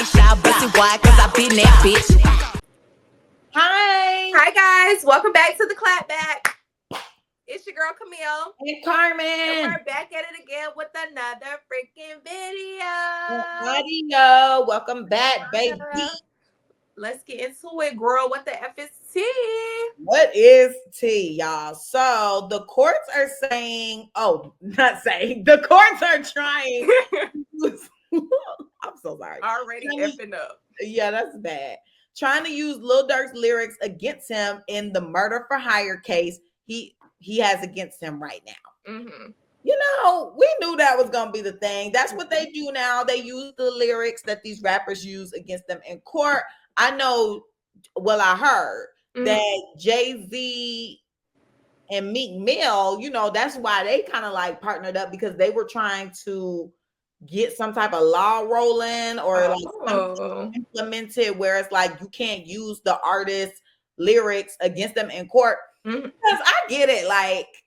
shy, pussy wide, cause I been that bitch. Hi guys, welcome back to the Clapback. It's your girl Camille. And Carmen. And we're back at it again with another freaking video. Audio. Welcome back, baby. Let's get into it, girl. What the F is T? What is T, y'all? So the courts are saying, the courts are trying. I'm so sorry. Already effing up. Yeah, that's bad. Trying to use Lil Durk's lyrics against him in the murder for hire case he has against him right now. Mm-hmm. You know, we knew that was going to be the thing. That's what they do now. They use the lyrics that these rappers use against them in court. I know, I heard that Jay-Z and Meek Mill, you know, that's why they kind of like partnered up, because they were trying to get some type of law rolling or like implemented where it's like you can't use the artist's lyrics against them in court. Because I get it, like,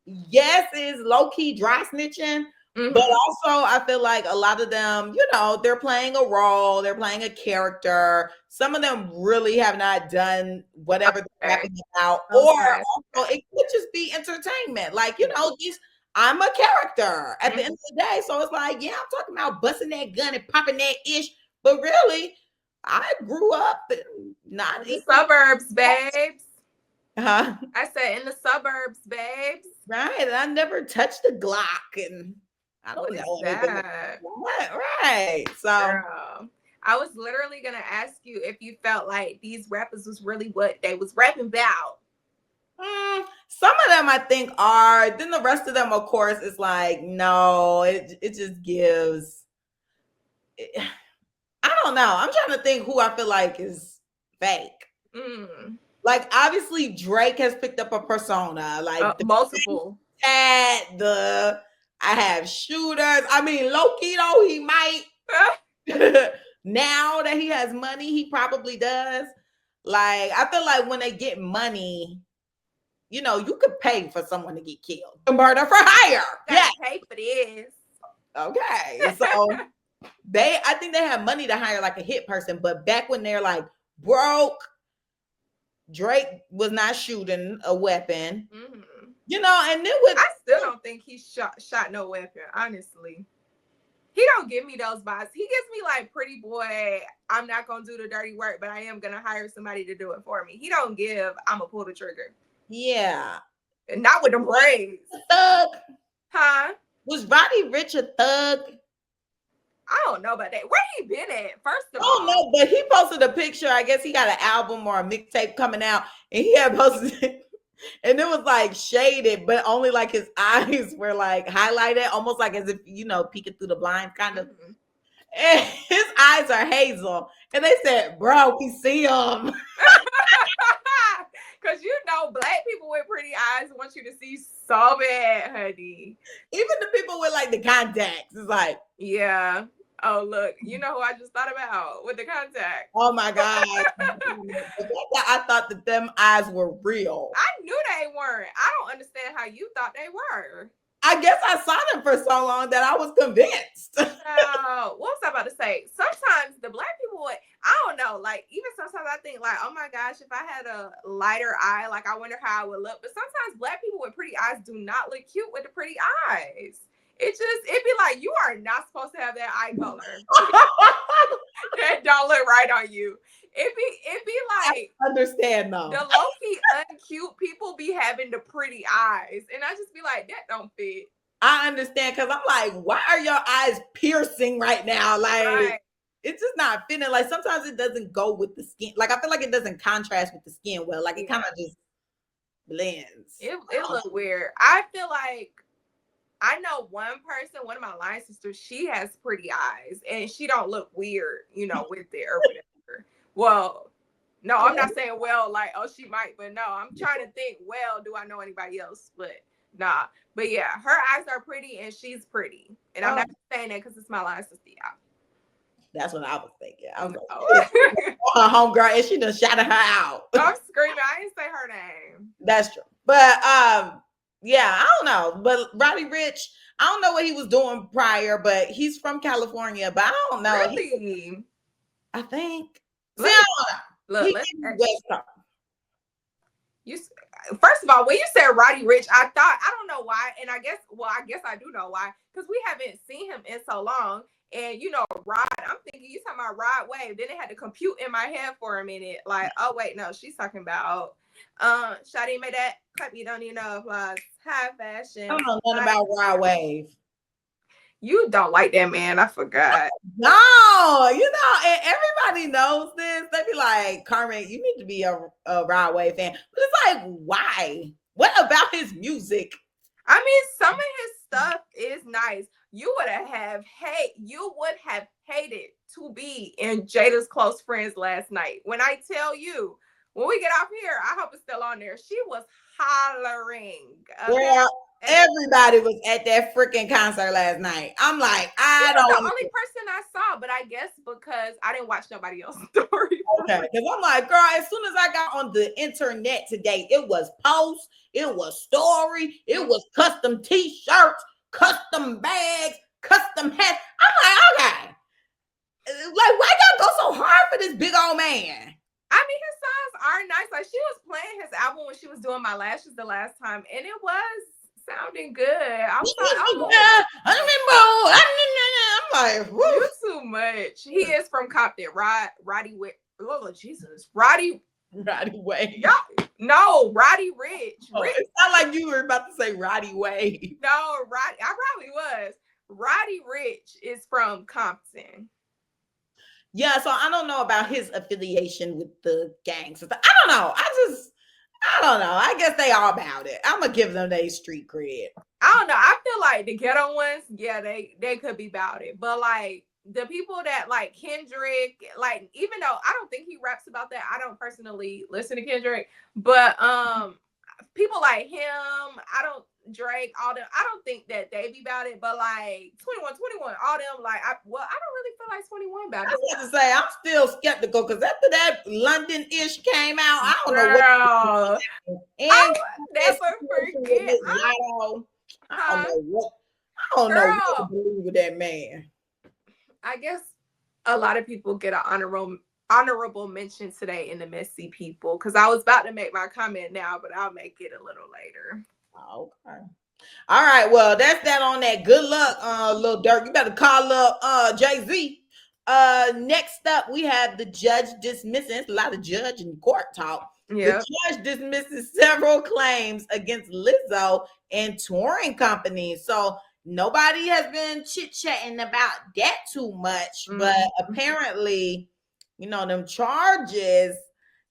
yes, it's low-key dry snitching, but also I feel like a lot of them, you know, they're playing a role, they're playing a character. Some of them really have not done whatever they're rapping about, or also it could just be entertainment. Like, you know, I'm a character at the end of the day. So it's like, yeah, I'm talking about busting that gun and popping that ish, but really, I grew up not in the suburbs, babes. Huh? I said in the suburbs, babes. Right. And I never touched the Glock, and I don't know that. Right. So girl, I was literally gonna ask you if you felt like these rappers was really what they was rapping about. Some of them I think are. Then the rest of them, of course, is like, no, it just gives. I don't know. I'm trying to think who I feel like is fake. Like, obviously, Drake has picked up a persona. Like multiple. I have shooters. I mean, low-key though, he might. Now that he has money, he probably does. Like, I feel like when they get money, you know, you could pay for someone to get killed. A murder for hire. Yeah, pay for this. Okay, so I think they have money to hire like a hit person, but back when they're like broke, Drake was not shooting a weapon, you know, and then I still don't think he shot no weapon, honestly. He don't give me those vibes. He gives me like pretty boy, I'm not gonna do the dirty work, but I am gonna hire somebody to do it for me. He don't give, I'm gonna pull the trigger. Yeah. And not with them braids. Thug. Huh? Was Roddy Ricch a thug? I don't know about that. Where he been at? First of all. I don't know, but he posted a picture. I guess he got an album or a mixtape coming out, and he had posted it, and it was like shaded, but only like his eyes were like highlighted, almost like as if, you know, peeking through the blinds, kind of. And his eyes are hazel, and they said, "Bro, we see him." Because you know, black people with pretty eyes want you to see so bad, honey. Even the people with like the contacts, it's like, yeah. Oh, look, you know who I just thought about with the contact. Oh my God. I thought that them eyes were real. I knew they weren't. I don't understand how you thought they were. I guess I saw them for so long that I was convinced. What was I about to say? Sometimes the black people, I don't know, like even sometimes I think like, oh my gosh, if I had a lighter eye, like I wonder how I would look. But sometimes black people with pretty eyes do not look cute with the pretty eyes. It'd be like, you are not supposed to have that eye color. That don't look right on you. It'd be like, I understand though. The low-key uncute people be having the pretty eyes. And I just be like, that don't fit. I understand, because I'm like, why are your eyes piercing right now? Like, it's just not fitting. Like, sometimes it doesn't go with the skin. Like, I feel like it doesn't contrast with the skin well. Like, it kind of just blends. It look weird. I feel like I know one of my line sisters, she has pretty eyes and she don't look weird, you know, with it or whatever. Well, no, I'm not saying like, oh, she might, but no, I'm trying to think, do I know anybody else? But nah. But yeah, her eyes are pretty and she's pretty. And I'm not saying that because it's my line sister, y'all. That's what I was thinking. I was like, her homegirl, and she done shouted her out. I'm screaming. I didn't say her name. That's true. But yeah, I don't know. But Roddy Ricch, I don't know what he was doing prior, but he's from California. But I don't know. Really? I think. Look, He let's West Coast. you. First of all, when you said Roddy Rich, I thought, I don't know why, and I guess I do know why, because we haven't seen him in so long. And Rod, I'm thinking you talking about Rod Wave. Then it had to compute in my head for a minute. Like, oh wait, no, she's talking about Shawty made that clap. You don't even know applause. High fashion. I don't know nothing about Rod Wave. You don't like that man. I forgot. No, and everybody knows this. They be like, Carmen, you need to be a Rod Wave fan. But it's like, why? What about his music? I mean, some of his stuff is nice. You would have hated to be in Jada's close friends last night. When I tell you, when we get off here, I hope it's still on there. She was hollering. Okay? Well, everybody was at that freaking concert last night. I'm like, I don't. The only person I saw, but I guess because I didn't watch nobody else's story. Okay, because I'm like, girl, as soon as I got on the internet today, it was posts, it was story, it was custom t-shirts, custom bags, custom hats. I'm like, okay, like, why y'all go so hard for this big old man? I mean, his songs are nice. Like, she was playing his album when she was doing My Lashes the last time, and it was sounding good. I was like, I'm like, you too much. He is from Compton. Roddy Wave. Oh, Jesus. Roddy Wave. No, Roddy Rich. It's not like you were about to say Roddy Wave. No, I probably was. Roddy Rich is from Compton. Yeah, so I don't know about his affiliation with the gangs. I don't know. I don't know. I guess they all about it. I'm gonna give them their street cred. I don't know. I feel like the ghetto ones, yeah, they could be about it. But like the people that like Kendrick, like, even though I don't think he raps about that, I don't personally listen to Kendrick, but people like him, Drake, all them, I don't think that they be about it, but like 21, all them, like, I don't really feel like 21 about it. I was about to say, I'm still skeptical because after that London-ish came out, I don't know what. And I never forget. I don't know what to believe with that man. I guess a lot of people get an honorable mention today in the messy people, because I was about to make my comment now, but I'll make it a little later. Okay. All right. Well, that's that on that. Good luck, Lil Durk. You better call up Jay-Z. Next up, we have the judge dismissing. It's a lot of judge and court talk. Yeah. The judge dismisses several claims against Lizzo and touring companies. So nobody has been chit-chatting about that too much, but apparently, them charges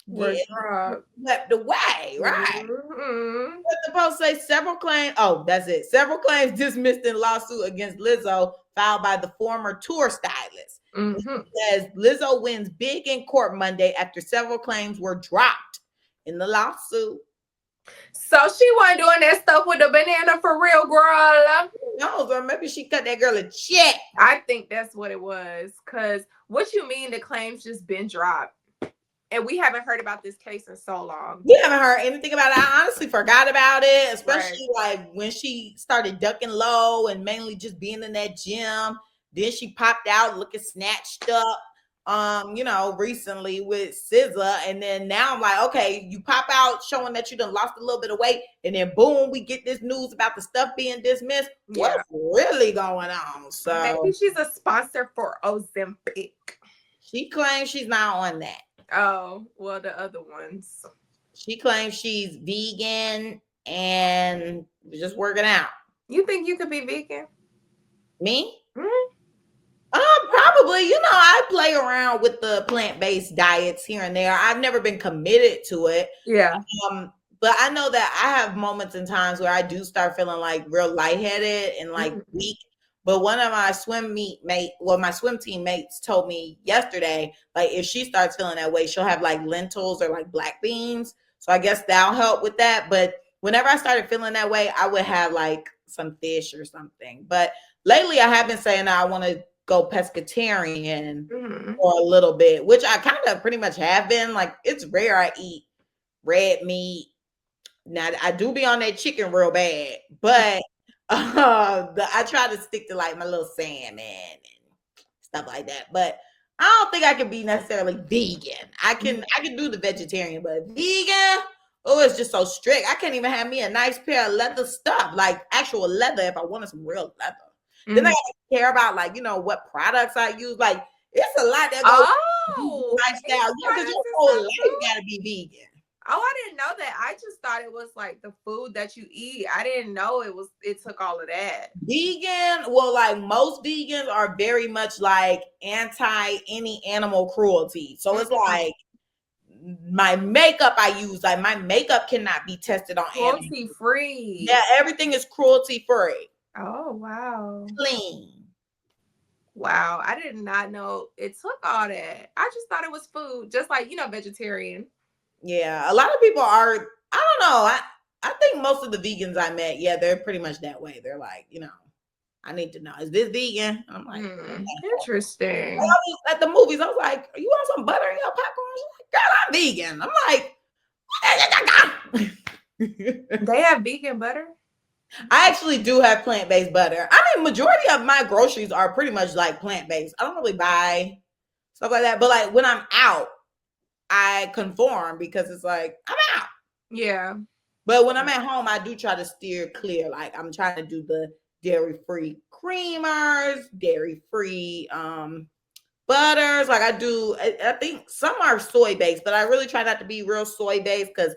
swept away, right? But the post say several claims. Oh, that's it. Several claims dismissed in lawsuit against Lizzo filed by the former tour stylist. It says Lizzo wins big in court Monday after several claims were dropped in the lawsuit. So she wasn't doing that stuff with the banana for real, girl. No, or maybe she cut that girl a check. I think that's what it was. Because what you mean the claims just been dropped? And we haven't heard about this case in so long. We haven't heard anything about it. I honestly forgot about it, especially like when she started ducking low and mainly just being in that gym. Then she popped out looking snatched up, recently with SZA. And then now I'm like, okay, you pop out showing that you done lost a little bit of weight. And then boom, we get this news about the stuff being dismissed. Yeah. What's really going on? So maybe she's a sponsor for Ozempic. She claims she's not on that. Oh, well, the other ones. She claims she's vegan and just working out. You think you could be vegan? Me? Probably. I play around with the plant-based diets here and there. I've never been committed to it. Yeah. But I know that I have moments and times where I do start feeling like real lightheaded and like weak. But one of my my swim team mates told me yesterday, like, if she starts feeling that way, she'll have like lentils or like black beans. So I guess that'll help with that. But whenever I started feeling that way, I would have like some fish or something. But lately I have been saying that I want to go pescatarian for a little bit, which I kind of pretty much have been. Like, it's rare I eat red meat. Now I do be on that chicken real bad, but I try to stick to like my little salmon and stuff like that. But I don't think I can be necessarily vegan. I can do the vegetarian, but vegan, oh, it's just so strict. I can't even have me a nice pair of leather stuff, like actual leather if I wanted some real leather. Then I gotta care about, like, you know, what products I use. Like, it's a lot that goes lifestyle. Because your whole life gotta be vegan. Oh, I didn't know that. I just thought it was like the food that you eat. I didn't know it took all of that. Vegan, well, like most vegans are very much like anti any animal cruelty. So it's like my makeup I use, like my makeup cannot be tested on animals. Cruelty free. Yeah, everything is cruelty free. Oh, wow. Clean. Wow, I did not know it took all that. I just thought it was food, just like, you know, vegetarian. Yeah, a lot of people are, I don't know. I think most of the vegans I met, yeah, they're pretty much that way. They're like, you know, I need to know, is this vegan? I'm like, interesting. I was at the movies, I was like, you want some butter in your popcorn? She's like, girl, I'm vegan. I'm like, they have vegan butter? I actually do have plant-based butter. I mean, majority of my groceries are pretty much like plant-based. I don't really buy stuff like that, but like when I'm out, I conform because it's like, I'm out. Yeah. But when I'm at home, I do try to steer clear. Like I'm trying to do the dairy-free creamers, dairy-free butters. Like I think some are soy-based, but I really try not to be real soy-based because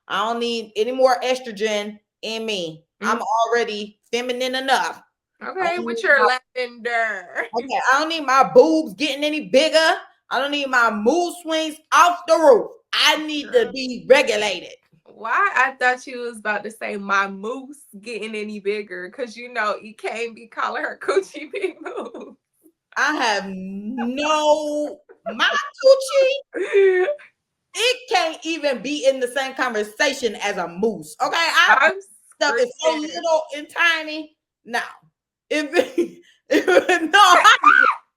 I don't need any more estrogen in me. I'm already feminine enough. Okay, with your lavender. Okay, I don't need my boobs getting any bigger. I don't need my mood swings off the roof. I need to be regulated. Why? I thought you was about to say my moose getting any bigger, because you know you can't be calling her coochie big moose. I have my coochie. It can't even be in the same conversation as a moose. Okay, stuff is so little and tiny. No,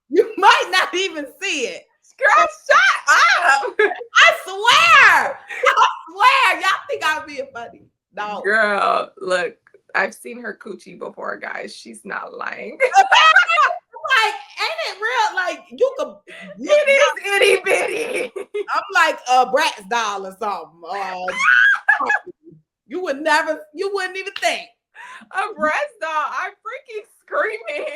you might not even see it. Girl, shut up! I swear, y'all think I'm being funny? No, girl, look, I've seen her coochie before, guys. She's not lying. Like, ain't it real? Like, you could. It is itty bitty. I'm like a Bratz doll or something. You wouldn't even think. A Bratz doll. I'm freaking screaming.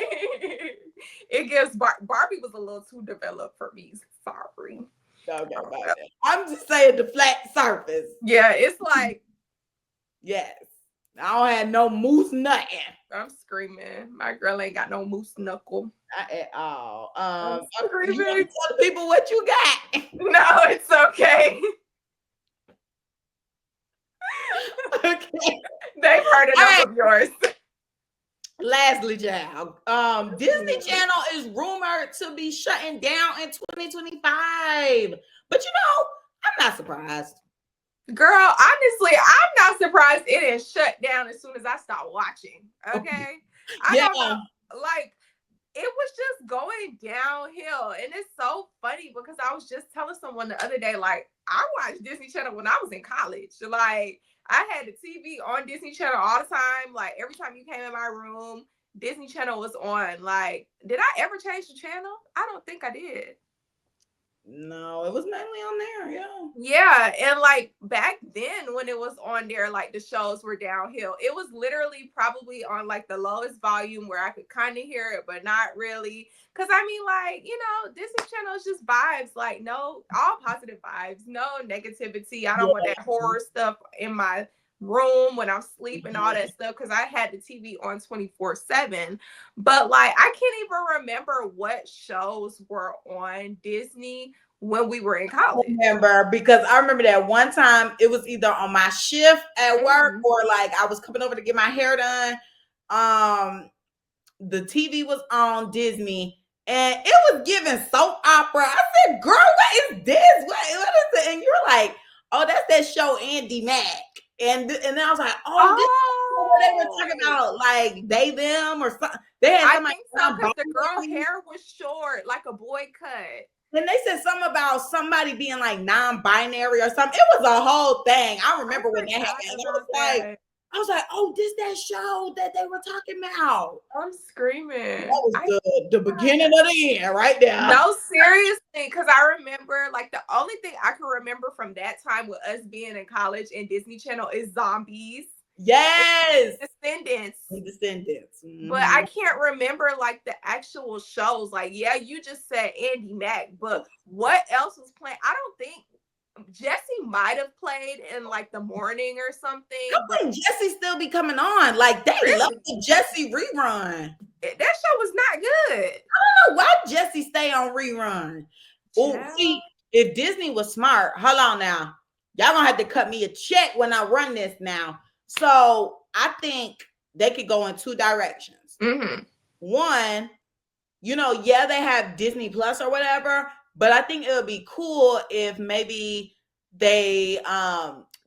It gives Barbie was a little too developed for me. Sorry. Okay, I'm just saying the flat surface. Yeah, it's like. Yes. I don't have no moose nothing. I'm screaming. My girl ain't got no moose knuckle. Not at all. You tell the people what you got. No, it's okay. Okay. They've heard enough of yours. Lastly, child, Disney Channel is rumored to be shutting down in 2025. But you know, I'm not surprised. Girl, honestly, I'm not surprised it is shut down as soon as I start watching. Okay. I don't know. Like, it was just going downhill. And it's so funny because I was just telling someone the other day, like, I watched Disney Channel when I was in college. Like, I had the TV on Disney Channel all the time. Like, every time you came in my room, Disney Channel was on. Like, did I ever change the channel? I don't think I did. No, it was mainly on there. Yeah. Yeah. And like back then when it was on there, like the shows were downhill. It was literally probably on like the lowest volume where I could kind of hear it, but not really. Cause I mean, like, you know, Disney Channel is just vibes, like no, all positive vibes, no negativity. I don't want that horror stuff in my room when I'm sleeping, all that stuff, because I had the TV on 24/7. But like I can't even remember what shows were on Disney when we were in college. Because I remember that one time it was either on my shift at work or like I was coming over to get my hair done. The TV was on Disney and it was giving soap opera. I said, girl, what is this? What is it? And you're like, oh, that's that show Andy Mack. And then I was like, this is what they were talking about, like they, them, or something. They had I think so, because the girl hair was short, like a boy cut. And they said something about somebody being like non-binary or something. It was a whole thing. I remember when that happened. I was like, I was like, oh, this that show that they were talking about. I'm screaming. That was the beginning of the end right there. No, seriously, because I remember, like, the only thing I can remember from that time with us being in college and Disney Channel is Zombies. Yes. Descendants. Mm-hmm. But I can't remember, like, the actual shows. Like, yeah, you just said Andy Mack, but what else was playing? I don't think Jesse might have played in, like, the morning or something. How can Jesse still be coming on? Like, they love the Jesse rerun. That show was not good. I don't know why Jesse stay on rerun. Oh, see, if Disney was smart, hold on now. Y'all gonna have to cut me a check when I run this now. So I think they could go in two directions. Mm-hmm. One, yeah, they have Disney Plus or whatever, but I think it would be cool if maybe they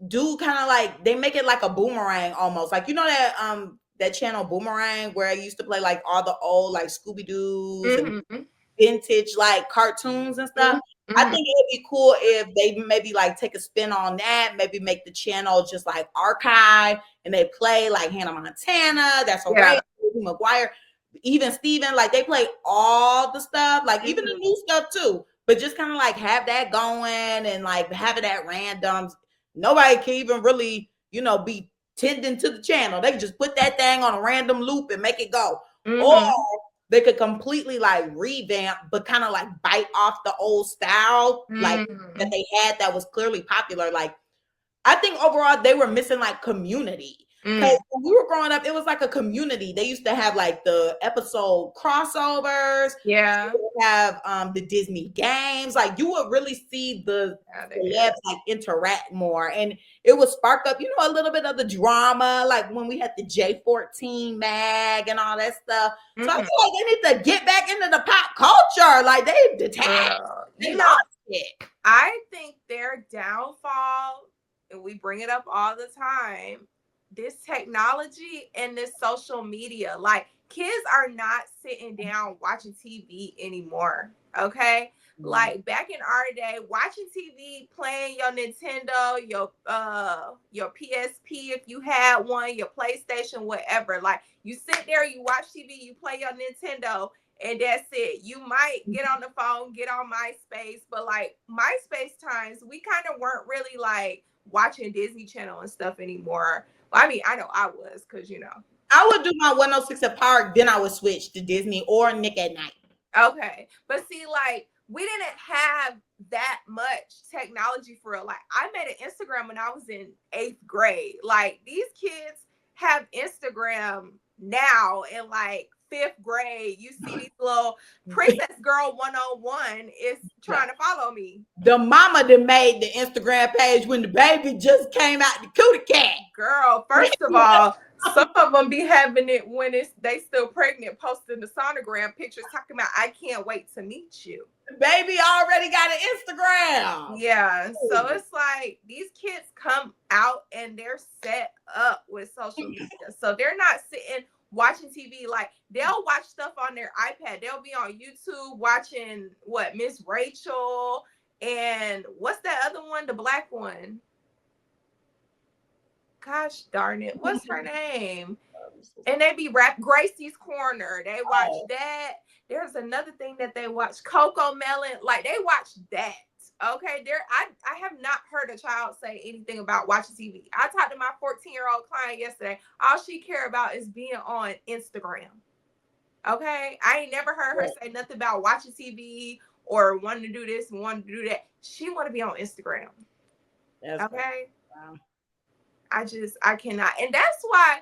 do kind of like, they make it like a Boomerang almost. Like, that channel Boomerang where I used to play like all the old like Scooby-Doo's and vintage like cartoons and stuff. Mm-hmm. I think it'd be cool if they maybe like take a spin on that, maybe make the channel just like archive and they play like Hannah Montana, That's So Raven, McGuire, even Steven, like they play all the stuff, like even the new stuff too, but just kind of like have that going and like have it at randoms. Nobody can even really, be tending to the channel. They can just put that thing on a random loop and make it go. Mm-hmm. Or they could completely like revamp, but kind of like bite off the old style, like that they had that was clearly popular. Like, I think overall they were missing like community. Because when we were growing up, it was like a community. They used to have like the episode crossovers. Yeah. They would have the Disney games. Like you would really see the celebs like interact more. And it would spark up, a little bit of the drama. Like when we had the J14 mag and all that stuff. So I feel like they need to get back into the pop culture. Like they detached. They lost it. I think their downfall, and we bring it up all the time, this technology and this social media. Like kids are not sitting down watching TV anymore. Okay. Like back in our day, watching TV, playing your Nintendo, your PSP if you had one, your PlayStation, whatever. Like you sit there, you watch TV, you play your Nintendo, and that's it. You might get on the phone, get on MySpace, but like MySpace times, we kind of weren't really like watching Disney Channel and stuff anymore. I mean, I know I was, because I would do my 106 at Park, then I would switch to Disney or Nick at Night. Okay. But see, like, we didn't have that much technology for real. Like, I made an Instagram when I was in 8th grade. Like, these kids have Instagram now in like 5th grade. You see these little Princess Girl 101 is trying to follow me. The mama that made the Instagram page when the baby just came out the cootie cat. Girl, first of all, some of them be having it when they still pregnant, posting the sonogram pictures talking about, I can't wait to meet you. The baby already got an Instagram. Yeah. So it's like these kids come out and they're set up with social media. So they're not sitting watching TV. Like they'll watch stuff on their iPad. They'll be on YouTube watching Miss Rachel and what's that other one? The black one. Gosh darn it. What's her name? And they be Gracie's Corner. They watch that. There's another thing that they watch, Coco Melon. Like they watch that. Okay. I have not heard a child say anything about watching TV. I talked to my 14-year-old client yesterday. All she care about is being on Instagram. Okay. I ain't never heard her say nothing about watching TV or wanting to do this and wanting to do that. She want to be on Instagram. Okay. Wow. I cannot. And that's why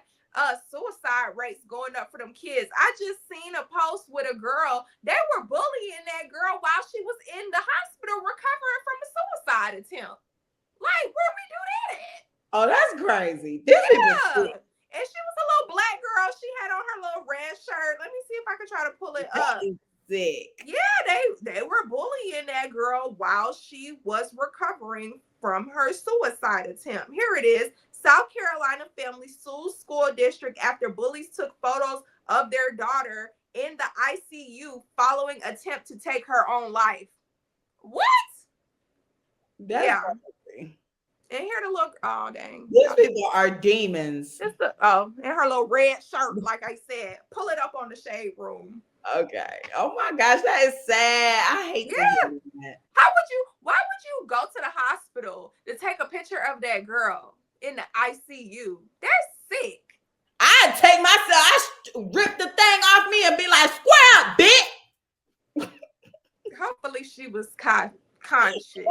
suicide rates going up for them kids. I just seen a post with a girl. They were bullying that girl while she was in the hospital recovering from a suicide attempt. Like, where we do that at? Oh, that's crazy. Yeah. And she was a little black girl. She had on her little red shirt. Let me see if I can try to pull it up. Sick. Yeah, they were bullying that girl while she was recovering from her suicide attempt. Here it is. South Carolina family sues school district after bullies took photos of their daughter in the ICU following attempt to take her own life. What? That's crazy. And here to look, oh dang. These people are demons. Just in her little red shirt, like I said. Pull it up on the shade room. Okay. Oh my gosh, that is sad. I hate to hear that. Why would you go to the hospital to take a picture of that girl in the ICU? That's sick. I'd take myself, I rip the thing off me and be like, square up, bitch. Hopefully she was conscious.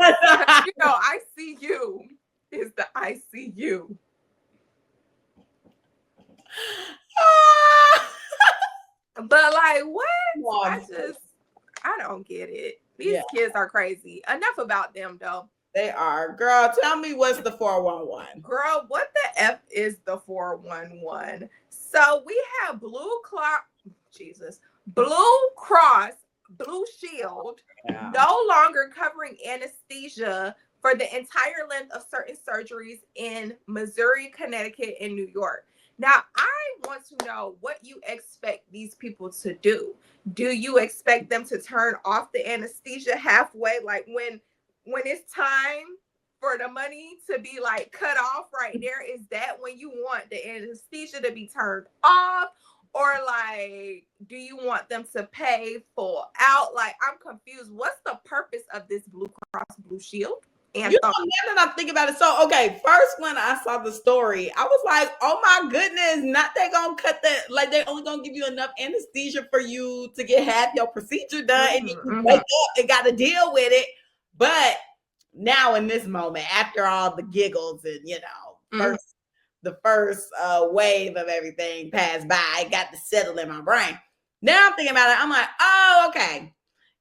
ICU is the ICU. But like, what? I don't get it. These kids are crazy. Enough about them though. They are. Girl, tell me what's the 411. Girl, what the F is the 411? So we have Blue Cross Blue Shield no longer covering anesthesia for the entire length of certain surgeries in Missouri, Connecticut, and New York. Now, I want to know what you expect these people to do. Do you expect them to turn off the anesthesia halfway? Like when it's time for the money to be like cut off right there, is that when you want the anesthesia to be turned off? Or like, do you want them to pay full out? Like, I'm confused. What's the purpose of this Blue Cross Blue Shield? And now that I'm thinking about it, so okay, first when I saw the story, I was like, oh my goodness, not they gonna cut that, like they only gonna give you enough anesthesia for you to get half your procedure done, and you wake up and gotta deal with it. But now in this moment, after all the giggles and the first wave of everything passed by, it got to settle in my brain. Now I'm thinking about it, I'm like, oh, okay.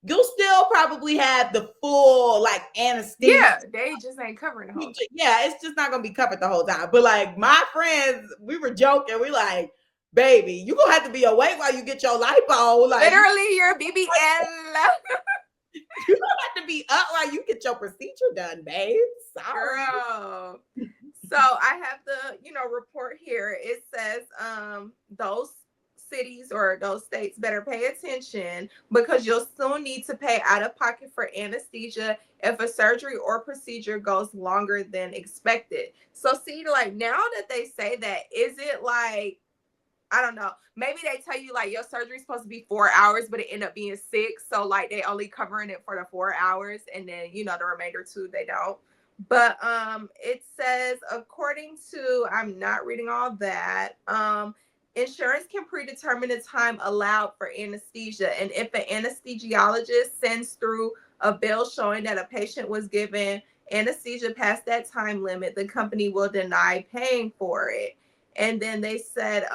You'll still probably have the full like anesthesia. Yeah, they just ain't covering the whole thing. Yeah, it's just not gonna be covered the whole time. But like my friends, we were joking. We like, baby, you gonna have to be awake while you get your lipo. Like literally your BBL. You gonna have to be up while you get your procedure done, babe. Sorry. Girl. So I have the report here. It says those cities or those states better pay attention because you'll soon need to pay out of pocket for anesthesia if a surgery or procedure goes longer than expected. So see, like now that they say that, is it like, I don't know, maybe they tell you like your surgery's supposed to be 4 hours, but it ended up being 6. So like they only covering it for the 4 hours and then, the remainder 2, they don't. But it says, according to, I'm not reading all that, insurance can predetermine the time allowed for anesthesia. And if an anesthesiologist sends through a bill showing that a patient was given anesthesia past that time limit, the company will deny paying for it. And then they said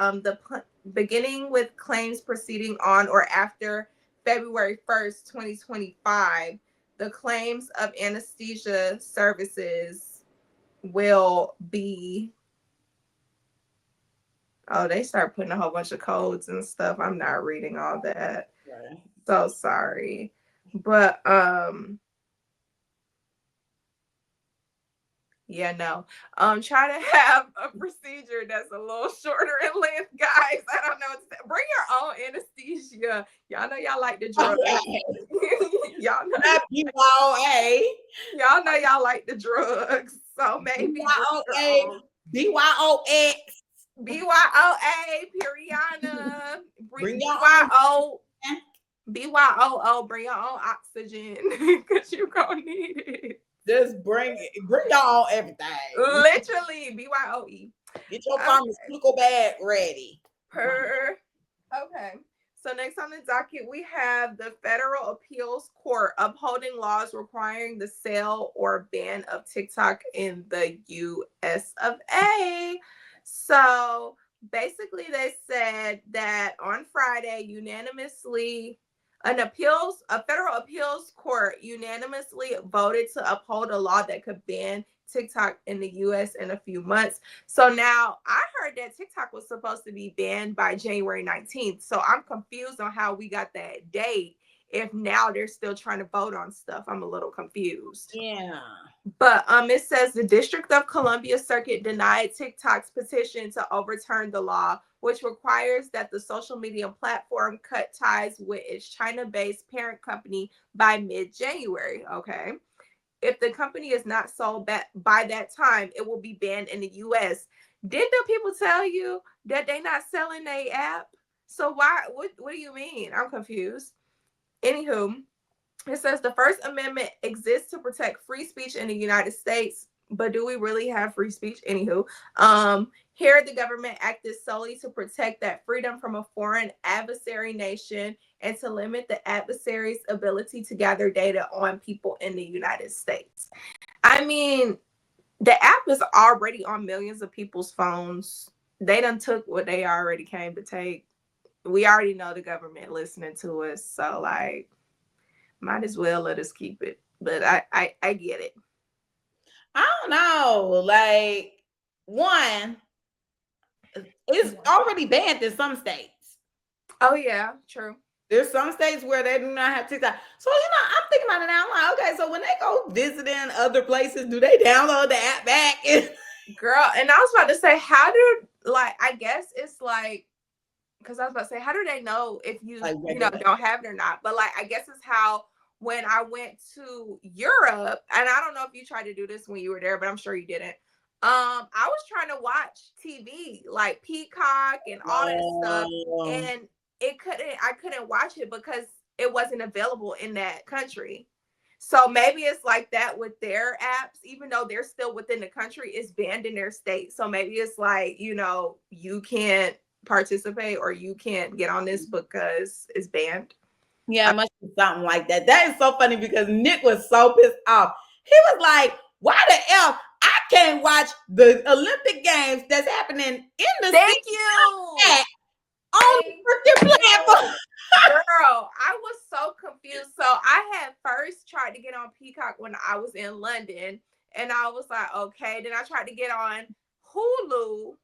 beginning with claims proceeding on or after February 1st, 2025, the claims of anesthesia services will be, they start putting a whole bunch of codes and stuff. I'm not reading all that. Right. So sorry. But try to have a procedure that's a little shorter in length, guys. I don't know what to say. Bring your own anesthesia. Y'all know y'all like the drugs. Y'all know BYOA. Y'all know y'all like the drugs. So maybe BYOA, BYOX, BYOA, Periana, bring your own BYOO, bring your own oxygen because you're gonna need it. Just bring y'all everything. Literally, BYOE. Get your pharmaceutical bag ready. Okay. So next on the docket, we have the Federal Appeals Court upholding laws requiring the sale or ban of TikTok in the US of A. So basically they said that on Friday, a federal appeals court unanimously voted to uphold a law that could ban TikTok in the US in a few months. So now I heard that TikTok was supposed to be banned by January 19th. So I'm confused on how we got that date. If now they're still trying to vote on stuff, I'm a little confused. Yeah. But it says the District of Columbia Circuit denied TikTok's petition to overturn the law, which requires that the social media platform cut ties with its China-based parent company by mid-January. Okay. if the company is not sold by that time, it will be banned in the US. Did the people tell you that they not selling their app? So why, what do you mean? I'm confused. Anywho, it says the First Amendment exists to protect free speech in the United States, but do we really have free speech? Anywho, here the government acted solely to protect that freedom from a foreign adversary nation and to limit the adversary's ability to gather data on people in the United States. I mean, the app is already on millions of people's phones. They done took what they already came to take. We already know the government listening to us, so like, might as well let us keep it. But I get it. I don't know. Like, one, it's already banned in some states. Oh yeah, true. There's some states where they do not have TikTok. So, I'm thinking about it now. I'm like, okay, so when they go visiting other places, do they download the app back? Girl, and I was about to say, how do, like, I guess it's like, because I was about to say, how do they know if you, like, don't have it or not? But like, I guess it's how when I went to Europe, and I don't know if you tried to do this when you were there, but I'm sure you didn't. I was trying to watch TV, like Peacock and all that stuff, and I couldn't watch it because it wasn't available in that country. So maybe it's like that with their apps, even though they're still within the country, it's banned in their state. So maybe it's like, you can't participate or you can't get on this because it's banned. Yeah, it must be something like that. That is so funny because Nick was so pissed off. He was like, why the F I can't watch the Olympic Games that's happening in the Thank you. On the freaking platform. Girl, I was so confused. So I had first tried to get on Peacock when I was in London, and I was like, okay. Then I tried to get on Hulu.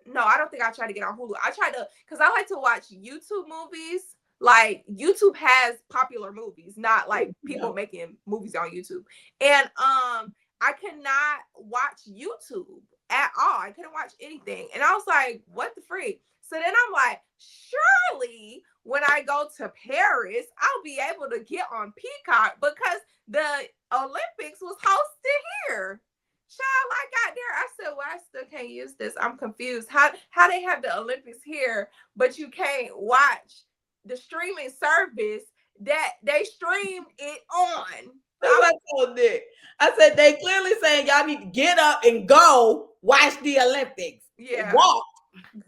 No, I don't think I tried to get on Hulu. I tried to, because I like to watch YouTube movies. Like, YouTube has popular movies, not like people making movies on YouTube. And I could not watch YouTube at all. I couldn't watch anything. And I was like, what the freak? So then I'm like, surely when I go to Paris, I'll be able to get on Peacock because the Olympics was hosted here. Child, I got there. I said, well, I still can't use this. I'm confused. How they have the Olympics here, but you can't watch the streaming service that they streamed it on. That's what I told Nick. I said, they clearly saying y'all need to get up and go watch the Olympics. Yeah. Walk.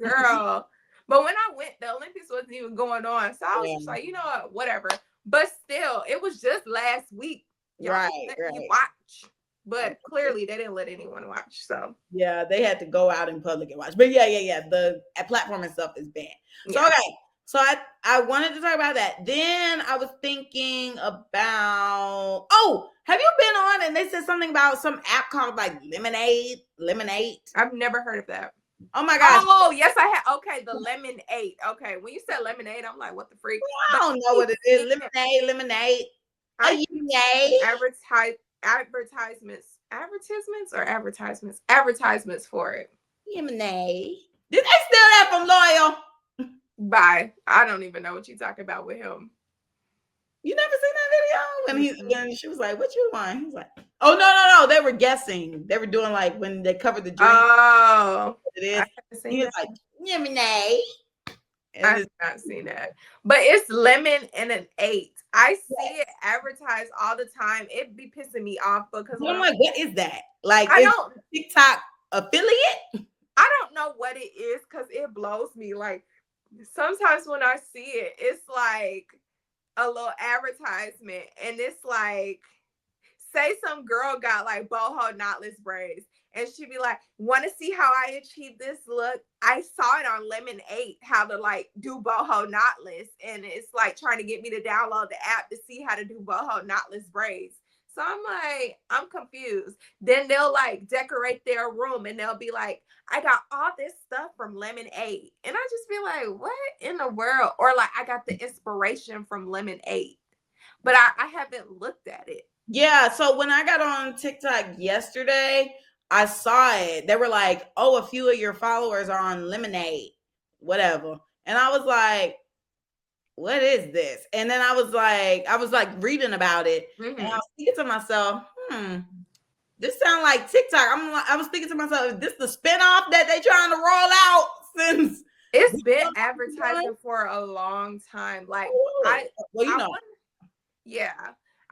Girl. But when I went, the Olympics wasn't even going on. So I was just like, you know what, whatever. But still, it was just last week. Right. Watch. But clearly they didn't let anyone watch. So yeah, they had to go out in public and watch. But yeah. The platform and stuff is banned. So okay. So I wanted to talk about that. Then I was thinking about, have you been on and they said something about some app called like Lemonade? I've never heard of that. Oh my gosh. Oh, yes, I have. Okay, the Lemonade. Okay, when you said lemonade, I'm like, what the freak? I don't know what it is. Lemonade. Advertisements for it. Lemonade. Did they steal that from Loyal? Bye. I don't even know what you're talking about with him. You never seen that video? When she was like, what you want? He was like, oh, no. They were guessing. They were doing like when they covered the drink. Oh. He was like, lemonade. I have not seen that. But it's lemon and an 8. I see it advertised all the time. It be pissing me off because I'm like, what is that? Like, I don't TikTok affiliate? I don't know what it is because it blows me. Like, sometimes when I see it, it's like a little advertisement, and it's like, say some girl got like boho knotless braids, and she'd be like, want to see how I achieve this look? I saw it on Lemonade how to like do boho knotless, and it's like trying to get me to download the app to see how to do boho knotless braids. So I'm like, I'm confused. Then they'll like decorate their room and they'll be like, I got all this stuff from Lemonade. And I just be like, what in the world? Or like, I got the inspiration from Lemonade. But I haven't looked at it. Yeah. So when I got on TikTok yesterday, I saw it. They were like, oh, a few of your followers are on Lemonade, whatever. And I was like, what is this? And then I was like reading about it. Mm-hmm. And I was thinking to myself, This sounds like TikTok. I was thinking to myself, is this the spinoff that they trying to roll out since it's been advertising for a long time. Like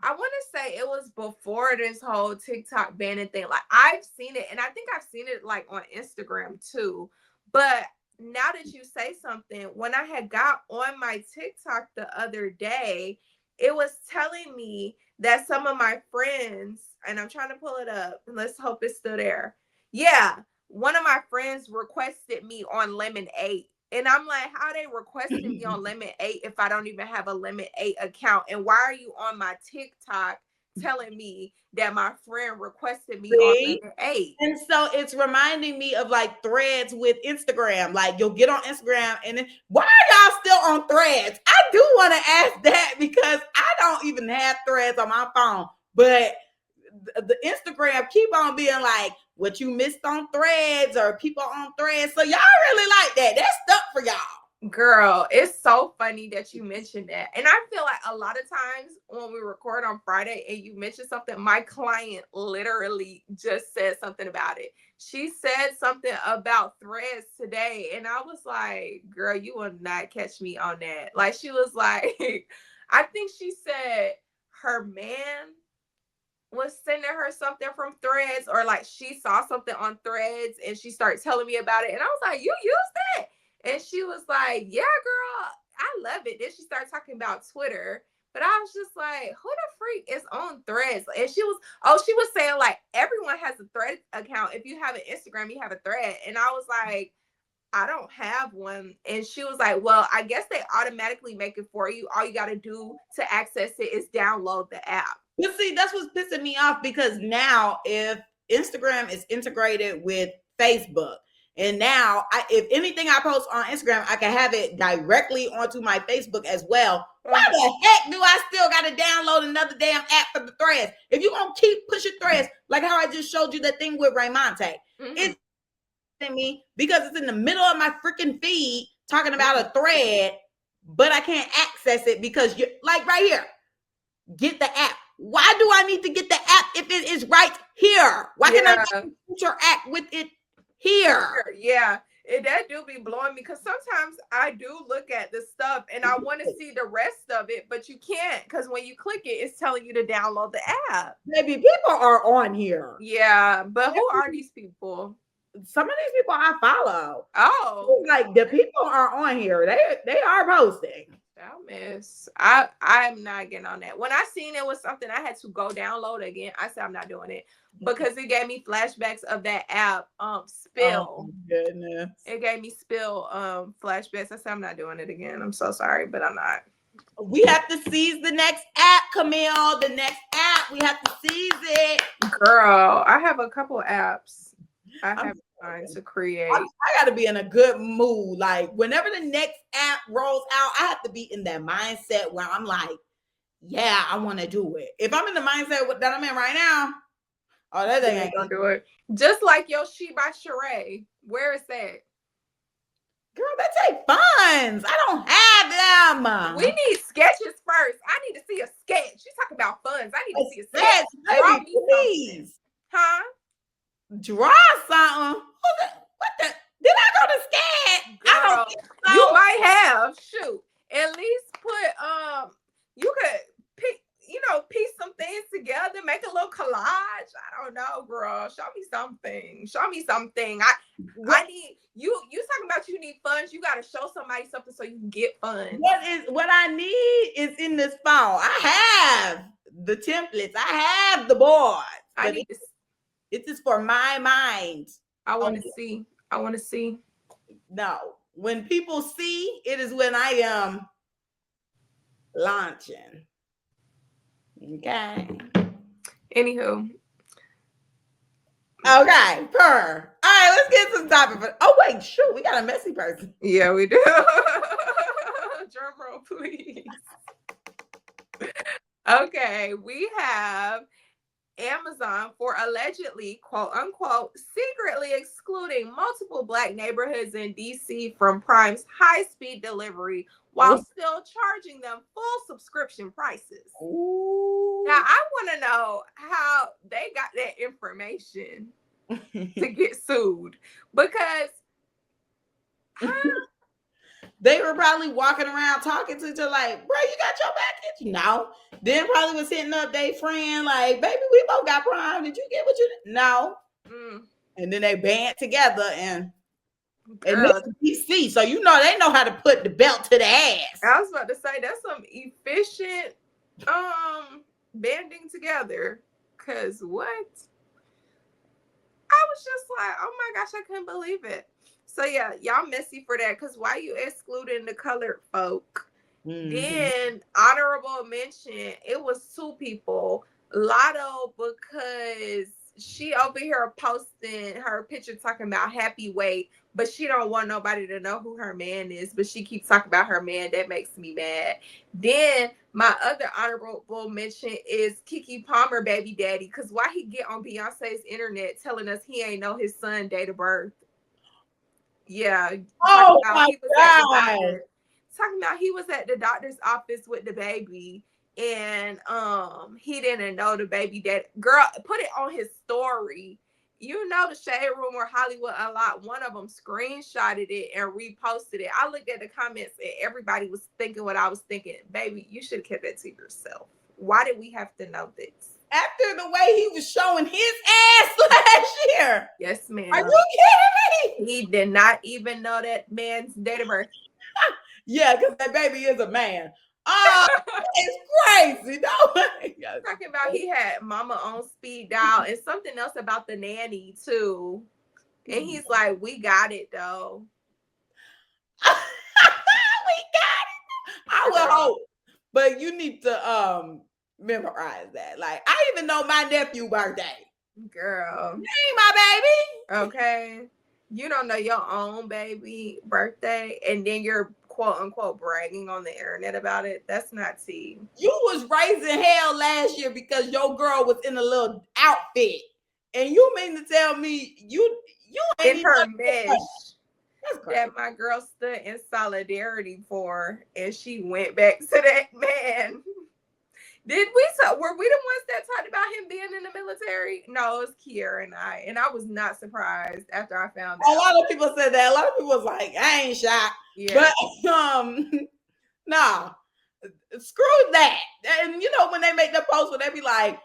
I want to say it was before this whole TikTok banning thing. Like I've seen it, and I think I've seen it like on Instagram too. But now that you say something, when I had got on my TikTok the other day, it was telling me that some of my friends, and I'm trying to pull it up, and let's hope it's still there. Yeah, one of my friends requested me on Lemon 8. And I'm like, how they requested me on Lemon 8 if I don't even have a Lemon 8 account? And why are you on my TikTok telling me that my friend requested me on Lemon 8? And so it's reminding me of like Threads with Instagram. Like you'll get on Instagram and then, why are y'all still on Threads? I do want to ask that because I don't even have Threads on my phone. But the Instagram keep on being like, what you missed on Threads or people on Threads. So y'all really like that. That's stuck for y'all. Girl, it's so funny that you mentioned that. And I feel like a lot of times when we record on Friday and you mention something, my client literally just said something about it. She said something about Threads today. And I was like, girl, you will not catch me on that. Like she was like, I think she said her man was sending her something from Threads, or like she saw something on Threads and she started telling me about it. And I was like, you use that? And she was like, yeah, girl, I love it. Then she started talking about Twitter. But I was just like, who the freak is on Threads? And she was saying like everyone has a Thread account. If you have an Instagram, you have a Thread. And I was like, I don't have one. And she was like, well, I guess they automatically make it for you. All you got to do to access it is download the app. But see, that's what's pissing me off because now if Instagram is integrated with Facebook, and now if anything I post on Instagram, I can have it directly onto my Facebook as well. Why the heck do I still got to download another damn app for the Threads? If you're going to keep pushing Threads, like how I just showed you that thing with Raymonte, it's in me because it's in the middle of my freaking feed talking about a thread, but I can't access it because you're like right here. Get the app. Why do I need to get the app if it is right here? Why can't I not interact with it here? Yeah, that do be blowing me because sometimes I do look at the stuff and I want to see the rest of it, but you can't because when you click it, it's telling you to download the app. Maybe people are on here. Yeah, but who are these people? Some of these people I follow. Oh, like the people are on here. They are posting. I'm not getting on that. When I seen it was something I had to go download again, I said I'm not doing it because it gave me flashbacks of that app, Spill. Oh, goodness. It gave me Spill flashbacks. I said I'm not doing it again. I'm so sorry, but I'm not. We have to seize the next app, Camille. The next app, we have to seize it. Girl, I have a couple apps. I have trying to create. I got to be in a good mood. Like whenever the next app rolls out, I have to be in that mindset where I'm like, yeah, I want to do it. If I'm in the mindset that I'm in right now, oh, that thing ain't gonna do it. Just like your She by Sheree. Where is that? Girl, that take funds. I don't have them. We need sketches first. I need to see a sketch. You talking about funds. I need to see a sketch. Draw me, please. Huh? Draw something. What the? Did I go to sketch? I don't think so. You might have. Shoot. At least put you could pick, piece some things together, make a little collage. I don't know, girl. Show me something. I need you talking about you need funds. You gotta show somebody something so you can get funds. What I need is in this phone. I have the templates. I have the boards. It is for my mind. I want to see. No. When people see, it is when I am launching. Okay. Anywho. Okay. All right, let's get some topic. Oh, wait, shoot. We got a messy person. Yeah, we do. Drum roll, please. Okay, we have Amazon for allegedly, quote unquote, secretly excluding multiple Black neighborhoods in DC from Prime's high-speed delivery while still charging them full subscription prices. Ooh. Now, I want to know how they got that information to get sued, because they were probably walking around talking to each other like, bro, you got your package? No. Then probably was hitting up their friend like, baby, we both got Prime. Did you get what you did? No. And then they band together and this is DC, so you know they know how to put the belt to the ass. I was about to say that's some efficient banding together. Cause what? I was just like, oh my gosh, I couldn't believe it. So yeah, y'all messy for that. Cause why you excluding the colored folk? Then honorable mention, it was 2 people. Lotto, because she over here posting her picture talking about happy weight, but she don't want nobody to know who her man is, but she keeps talking about her man. That makes me mad. Then my other honorable mention is Keke Palmer baby daddy, because why he get on Beyonce's internet telling us he ain't know his son date of birth? Yeah. Oh my God. Talking about he was at the doctor's office with the baby and he didn't know the baby dad. Girl, put it on his story. You know, the Shade Room or Hollywood Unlocked, one of them screenshotted it and reposted it. I looked at the comments and everybody was thinking what I was thinking. Baby, you should have kept that to yourself. Why did we have to know this? After the way he was showing his ass last year. Yes, ma'am. Are you kidding me? He did not even know that man's date of birth. Yeah, because that baby is a man. Oh, it's crazy. No, talking about he had mama on speed dial and something else about the nanny too. And he's like, we got it though. We got it. I will hope. But you need to memorize that. Like, I even know my nephew's birthday. Girl. Hey, my baby. Okay. You don't know your own baby birthday and then you're quote unquote bragging on the internet about it. That's not tea. You was raising hell last year because your girl was in a little outfit. And you mean to tell me you ain't in her mesh that my girl stood in solidarity for, and she went back to that man. Were we the ones that talked about him being in the military? No, it was Kiera and I was not surprised after I found out. A lot of people said that. A lot of people was like, I ain't shocked. Yeah. But nah, screw that. And you know, when they make the post where they be like,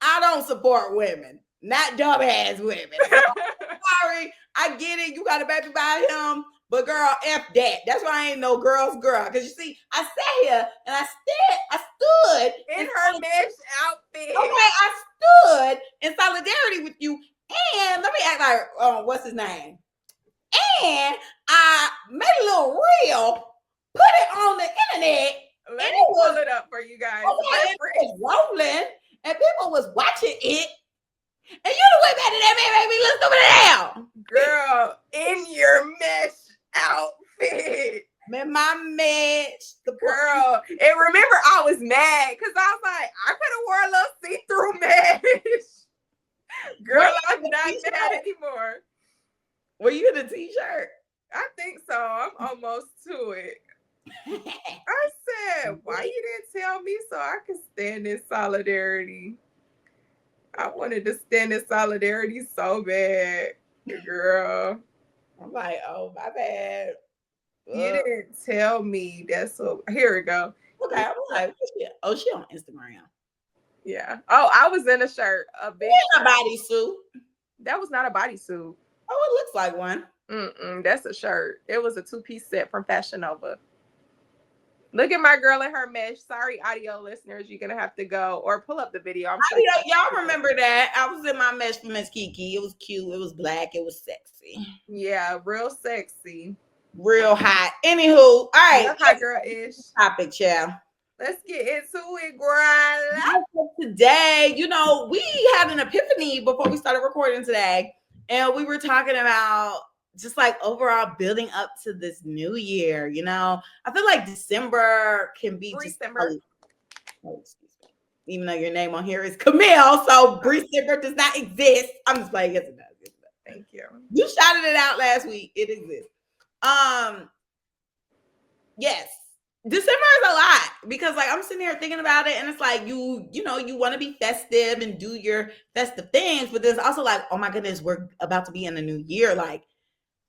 I don't support women, not dumbass women. Sorry, I get it. You got a baby by him. But girl, F that. That's why I ain't no girl's girl. Because you see, I sat here and I stood in her mesh outfit. Okay, I stood in solidarity with you. And let me act like, what's his name? And I made a little reel, put it on the internet. Let me pull it up for you guys. Okay, it was rolling and people was watching it. And you the way back to that man, baby. Let's do it now. Girl, in your mesh outfit. Man, my mesh. The girl. And remember, I was mad because I was like, I could have wore a little see-through mesh. Girl, I'm not mad anymore. Were you in a t-shirt? I think so. I'm almost to it. I said, why you didn't tell me so I could stand in solidarity? I wanted to stand in solidarity so bad, girl. I'm like, oh, my bad. You didn't tell me. That's so. Here we go. Okay, I'm like, oh, she on Instagram. Yeah. Oh, I was in a shirt, a big bodysuit. That was not a bodysuit. Oh, it looks like one. That's a shirt. It was a 2-piece set from Fashion Nova. Look at my girl in her mesh. Sorry, audio listeners, you're gonna have to go or pull up the video. I'm sure y'all remember that. I was in my mesh for Miss Kiki. It was cute. It was black. It was sexy. Yeah, real sexy. Real hot. Anywho, all right. Hot girl ish. Topic, child. Let's get into it, girl. Today, you know, we had an epiphany before we started recording today, and we were talking about just like overall building up to this new year. You know, I feel like December can be December. Oh, excuse me. even though your name on here is Camille, so Bree Sipper does not exist. I'm just playing. Yes, it does. Yes, it does. Thank you. You shouted it out last week. It exists. Yes. December is a lot because like I'm sitting here thinking about it and it's like you know, you want to be festive and do your festive things, but there's also like, oh my goodness, we're about to be in a new year. Like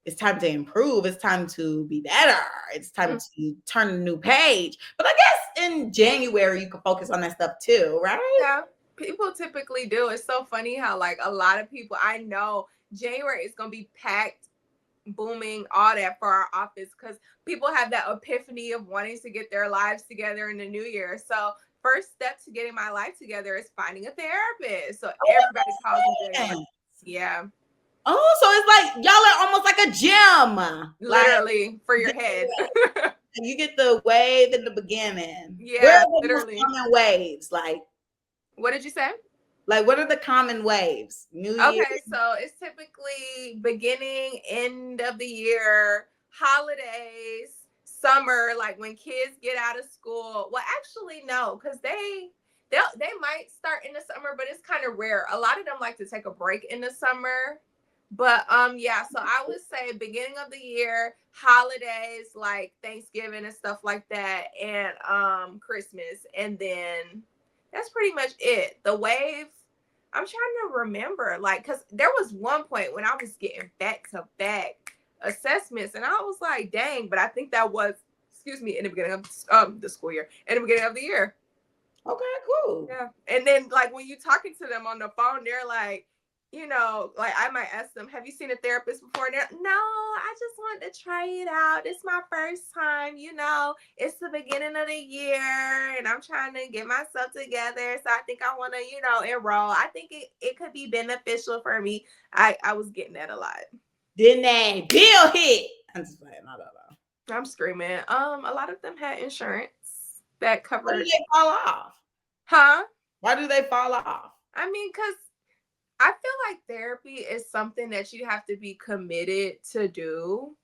it's time to improve. It's time to be better. It's time to turn a new page. But I guess in January you can focus on that stuff too, right? Yeah, people typically do. It's so funny how like a lot of people, I know January is going to be packed, booming, all that for our office because people have that epiphany of wanting to get their lives together in the new year. So first step to getting my life together is finding a therapist. So everybody calls me January. Yeah. Oh, so it's like y'all are almost like a gym. Literally like, for your head. You get the wave in the beginning. Yeah, what are the literally. common waves? Like, what did you say? Like, what are the common waves? New Year. Okay, so it's typically beginning, end of the year, holidays, summer, like when kids get out of school. Well, actually, no, because they might start in the summer, but it's kind of rare. A lot of them like to take a break in the summer. But yeah, so I would say beginning of the year, holidays like Thanksgiving and stuff like that, and Christmas, and then that's pretty much it. The wave, I'm trying to remember, like, because there was one point when I was getting back-to-back assessments, and I was like, dang, but I think that was, in the beginning of the school year, in the beginning of the year. Okay, cool. Yeah. And then, like, when you're talking to them on the phone, they're like, you know, like I might ask them, have you seen a therapist before? And they're, no, I just want to try it out. It's my first time, you know, it's the beginning of the year and I'm trying to get myself together. So I think I want to, you know, enroll. I think it could be beneficial for me. I was getting that a lot. Didn't they? Bill hit. I'm just playing. I'm screaming. A lot of them had insurance that covered. Why do they fall off? Huh? Why do they fall off? I mean, because I feel like therapy is something that you have to be committed to do.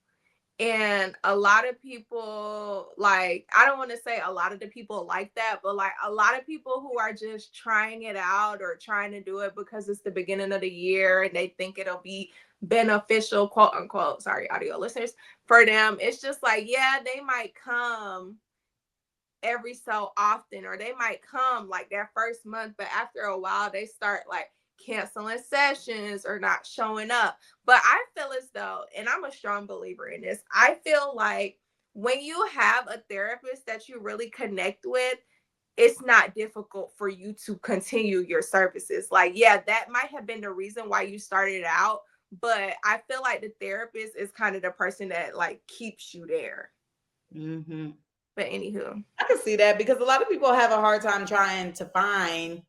And a lot of people, like, I don't want to say a lot of the people like that, but like a lot of people who are just trying it out or trying to do it because it's the beginning of the year and they think it'll be beneficial, quote unquote, sorry, audio listeners, for them. It's just like, yeah, they might come every so often, or they might come like that first month, but after a while they start like canceling sessions or not showing up. But I feel as though, and I'm a strong believer in this, I feel like when you have a therapist that you really connect with, it's not difficult for you to continue your services. Like, yeah, that might have been the reason why you started out, but I feel like the therapist is kind of the person that like keeps you there. Mm-hmm. But anywho, I can see that because a lot of people have a hard time trying to find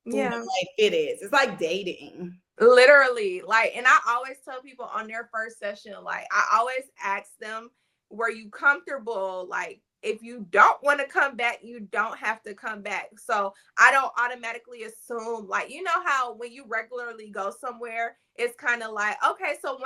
who the right fit is. It's like dating. Literally, like, and I always tell people on their first session, like, I always ask them, were you comfortable? Like, if you don't want to come back, you don't have to come back. So I don't automatically assume, like, you know how when you regularly go somewhere, it's kind of like, okay, so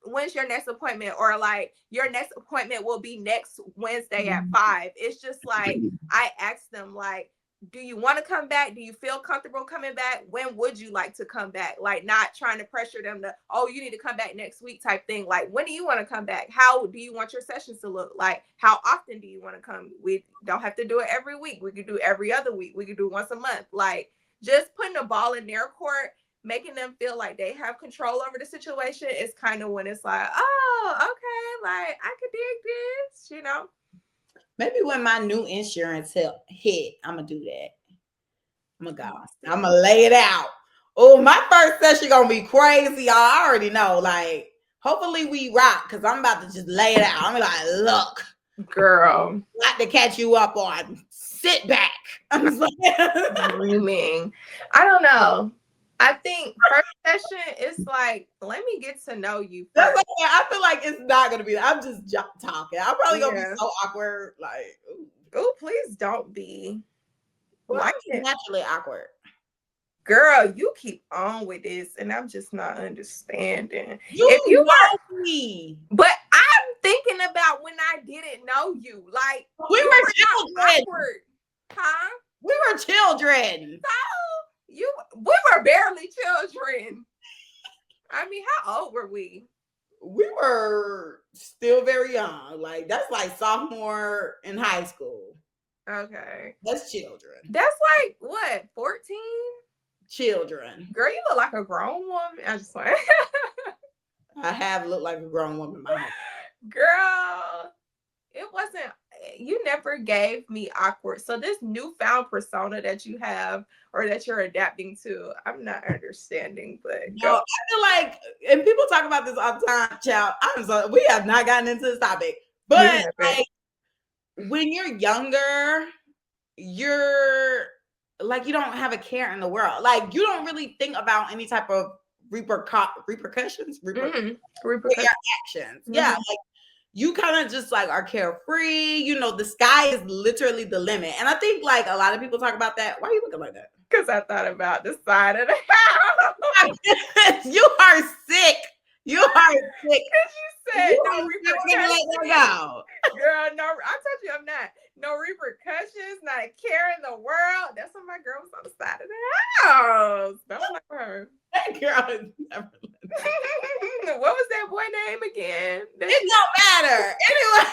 when's your next appointment? Or like your next appointment will be next Wednesday at 5. It's just like, I ask them, like, do you want to come back? Do you feel comfortable coming back? When would you like to come back? Like, not trying to pressure them to, oh, you need to come back next week type thing. Like, when do you want to come back? How do you want your sessions to look? Like, how often do you want to come? We don't have to do it every week. We could do every other week. We could do once a month. Like, just putting the ball in their court, making them feel like they have control over the situation is kind of when it's like, oh, okay, like, I could dig this, you know? Maybe when my new insurance hit, I'm going to do that. I'm going to go. I'm going to lay it out. Oh, my first session going to be crazy, y'all. I already know. Like, hopefully we rock because I'm about to just lay it out. I'm like, look. Girl. Not to catch you up on. Sit back. I'm like, dreaming. I don't know. I think first session is like, let me get to know you first. Like, I feel like it's not gonna be. I'm just talking. I'm probably gonna be so awkward. Like, oh, please don't be. Well, like naturally awkward. Girl, you keep on with this, and I'm just not understanding. If you know me, but I'm thinking about when I didn't know you. Like, we were not awkward, huh? We were children. We were barely children. I mean, how old were we? We were still very young. Like, that's like sophomore in high school. Okay. That's children. That's like, what, 14? Children. Girl, you look like a grown woman. I just want I have looked like a grown woman in my home. Girl, it wasn't, you never gave me awkward. So this newfound persona that you have or that you're adapting to, I'm not understanding, but no, I feel like, and people talk about this all the time, child. We have not gotten into this topic, but like when you're younger, you're like, you don't have a care in the world. Like, you don't really think about any type of repercussions for your actions. Mm-hmm. Yeah, like you kind of just like are carefree. You know, the sky is literally the limit. And I think like a lot of people talk about that. Why are you looking like that? Because I thought about the side of the house. You are sick. You are sick. Because you said no repercussions. Go. Girl, no, I told you I'm not. No repercussions, not a care in the world. That's what my girl was on the side of the house. Don't let her. That girl never. What was that boy name again? It don't matter. Anyway.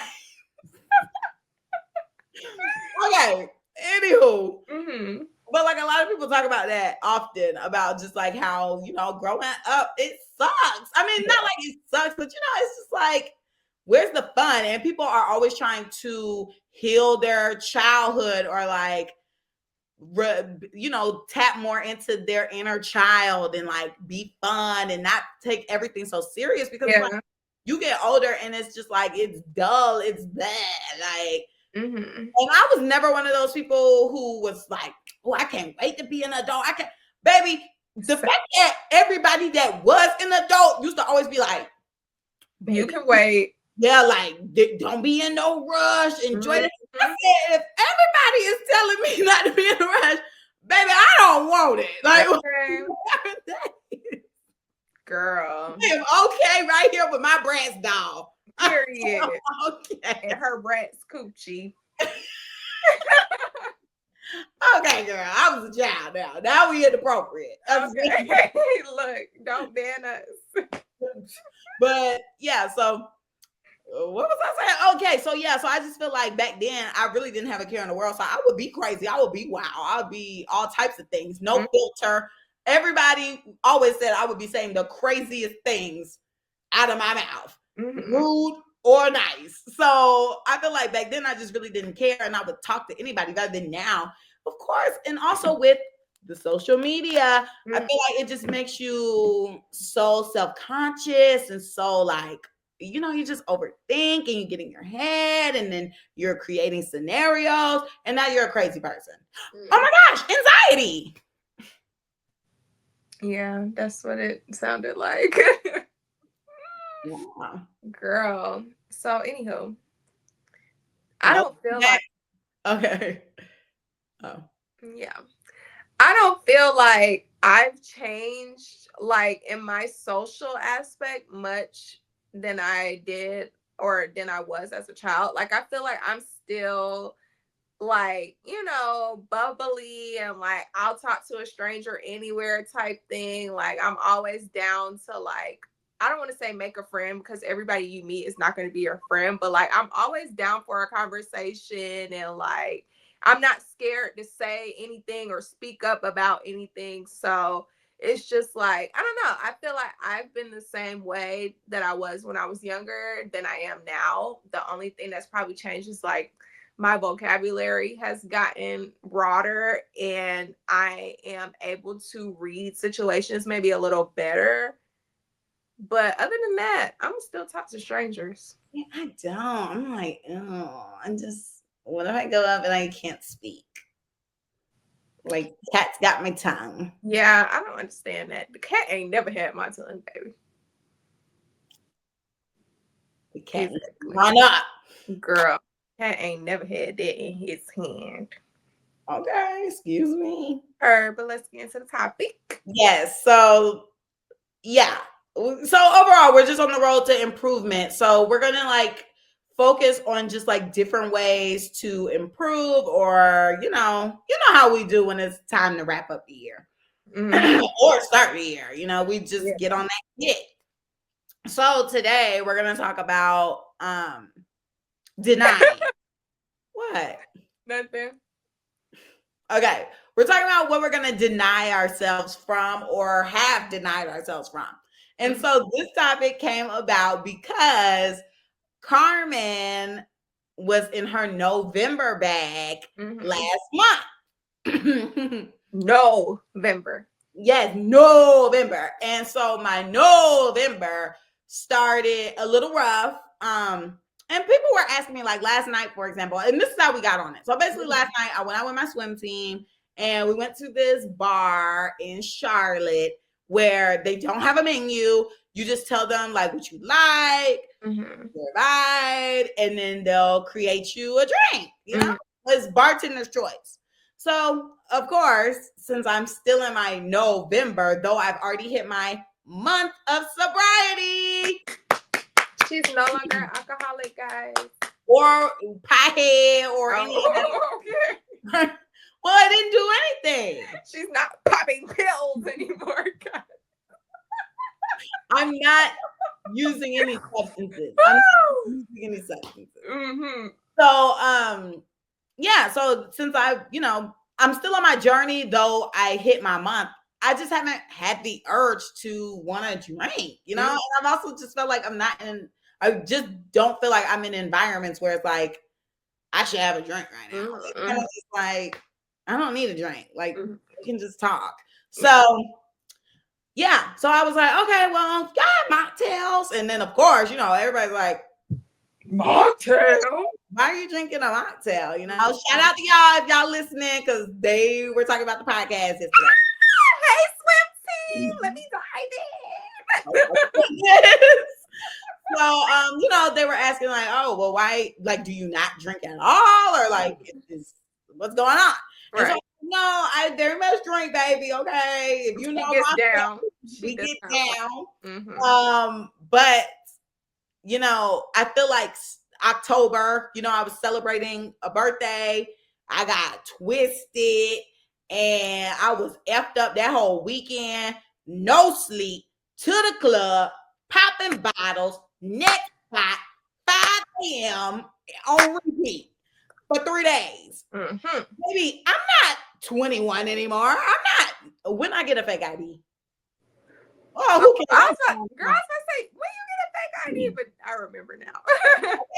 Okay. Anywho. Mm-hmm. But like a lot of people talk about that often, about just like how, you know, growing up, it sucks. I mean, not like it sucks, but you know, it's just like, where's the fun? And people are always trying to heal their childhood or like, you know, tap more into their inner child and like be fun and not take everything so serious, because like, you get older and it's just like, it's dull, it's bad. Like, and I was never one of those people who was like, oh, I can't wait to be an adult. I can't, baby. The fact that everybody that was an adult used to always be like, you can wait. Yeah, like, don't be in no rush. Enjoy it. I said, if everybody is telling me not to be in a rush, baby, I don't want it. Like, girl, I'm okay right here with my Bratz doll. Period. Okay. And her Bratz coochie. Okay, girl, I was a child now. Now we inappropriate. Okay. Look, don't ban us. But yeah, so what was I saying? Okay, so yeah, so I just feel like back then I really didn't have a care in the world. So I would be crazy. I would be wild. I would be all types of things. No filter. Everybody always said I would be saying the craziest things out of my mouth. Rude or nice. So I feel like back then I just really didn't care, and I would talk to anybody rather than now, of course. And also with the social media, I feel like it just makes you so self-conscious and so like, you know, you just overthink and you get in your head and then you're creating scenarios and now you're a crazy person. Oh my gosh, anxiety. Yeah, that's what it sounded like. Yeah. Girl. So anywho, I don't feel like okay. Oh. Yeah. I don't feel like I've changed like in my social aspect much than I did or than I was as a child. Like I feel like I'm still like, you know, bubbly and like I'll talk to a stranger anywhere type thing. Like I'm always down to like, I don't want to say make a friend because everybody you meet is not going to be your friend, but like I'm always down for a conversation and like I'm not scared to say anything or speak up about anything. So it's just like, I don't know. I feel like I've been the same way that I was when I was younger than I am now. The only thing that's probably changed is like my vocabulary has gotten broader and I am able to read situations maybe a little better. But other than that, I'm still talk to strangers. Yeah, I don't. I'm like, oh, I'm just, what if I go up and I can't speak? Like, cat's got my tongue. Yeah, I don't understand that. The cat ain't never had my tongue, baby. The cat, why not? Girl, cat ain't never had that in his hand. Okay, excuse me. But let's get into the topic. Yes, so, yeah. So overall, we're just on the road to improvement. So we're going to like focus on just like different ways to improve, or you know how we do when it's time to wrap up the year or start the year. You know, we just get on that hit. So today we're gonna talk about denying. What? Nothing. Okay, we're talking about what we're gonna deny ourselves from or have denied ourselves from. And so this topic came about because Carmen was in her November bag last month. November. Yes, November. And so my November started a little rough. And people were asking me, like last night, for example, and this is how we got on it. So basically last night I went out with my swim team and we went to this bar in Charlotte where they don't have a menu. You just tell them like what you like, provide, and then they'll create you a drink. You know, it's bartender's choice. So of course, since I'm still in my November, though I've already hit my month of sobriety. She's no longer an alcoholic, guys. Or piehead or any of that. Okay. Well, I didn't do anything. She's not popping pills anymore, guys. I'm not using any substances. So, yeah. So since I'm still on my journey, though I hit my month, I just haven't had the urge to want to drink, you know? And I've also just felt like I just don't feel like I'm in environments where it's like, I should have a drink right now. It's kind of just like, I don't need a drink. Like, we can just talk. So, yeah. So I was like, okay, well, got mocktails. And then, of course, you know, everybody's like, mocktail? Why are you drinking a mocktail? You know, shout out to y'all if y'all listening, because they were talking about the podcast yesterday. Hey, swim team, let me dive in. So, you know, they were asking like, oh, well, why, like, do you not drink at all? Or like, what's going on? Right. So, no, I very much drink, baby. Okay. If you know, we get down. But, you know, I feel like October, you know, I was celebrating a birthday. I got twisted and I was effed up that whole weekend. No sleep, to the club, popping bottles, next spot, 5 a.m. on repeat for 3 days. Baby, I'm not 21 anymore. I'm not. When I get a fake ID? Oh, who cares? Girl, I was gonna say, when you get a fake ID, but I remember now.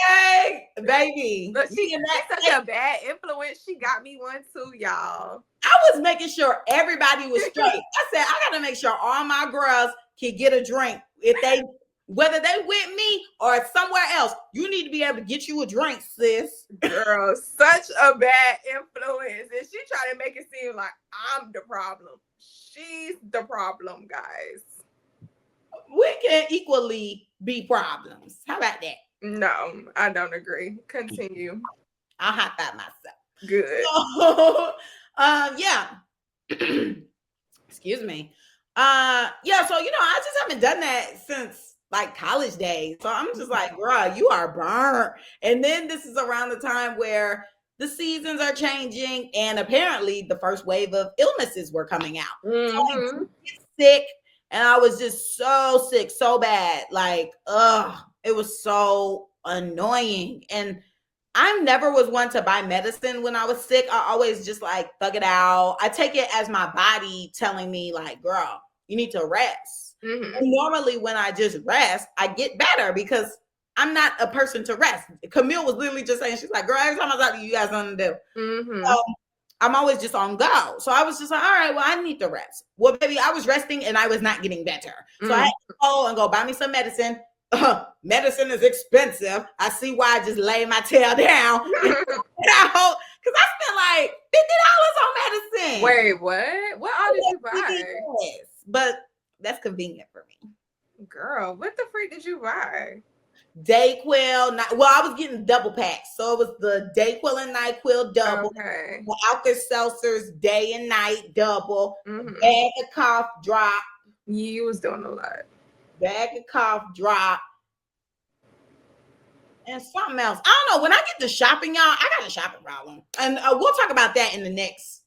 Okay, baby. Look, she's such a bad influence. She got me one too, y'all. I was making sure everybody was straight. I said, I gotta make sure all my girls can get a drink. Whether they with me or somewhere else, you need to be able to get you a drink, sis. Girl, such a bad influence. And she tried to make it seem like I'm the problem. She's the problem, guys. We can equally be problems. How about that? No, I don't agree. Continue. I'll high five myself. Good. So, yeah. Excuse me. Yeah, so you know, I just haven't done that since like college days. So I'm just like, girl, you are burnt. And then this is around the time where the seasons are changing, and apparently the first wave of illnesses were coming out. So I was sick, and I was just so sick, so bad. Like, it was so annoying. And I never was one to buy medicine when I was sick. I always just like thug it out. I take it as my body telling me like, girl, you need to rest. And normally when I just rest, I get better because I'm not a person to rest. Camille was literally just saying, she's like, girl, every time I talk to you, you guys don't do. So I'm always just on go. So I was just like, all right, well, I need to rest. Well, baby, I was resting and I was not getting better. So I had to go buy me some medicine. Medicine is expensive. I see why I just lay my tail down. Because I spent like $50 on medicine. Wait, what? What all did you buy? But that's convenient for me. Girl, what the freak did you buy? Dayquil. I was getting double packs. So it was the Dayquil and NyQuil double. Okay. The Alka-Seltzers day and night double. Bag of cough drop. You was doing a lot. Bag of cough drop. And something else. I don't know. When I get to shopping, y'all, I got a shopping problem. And we'll talk about that in the next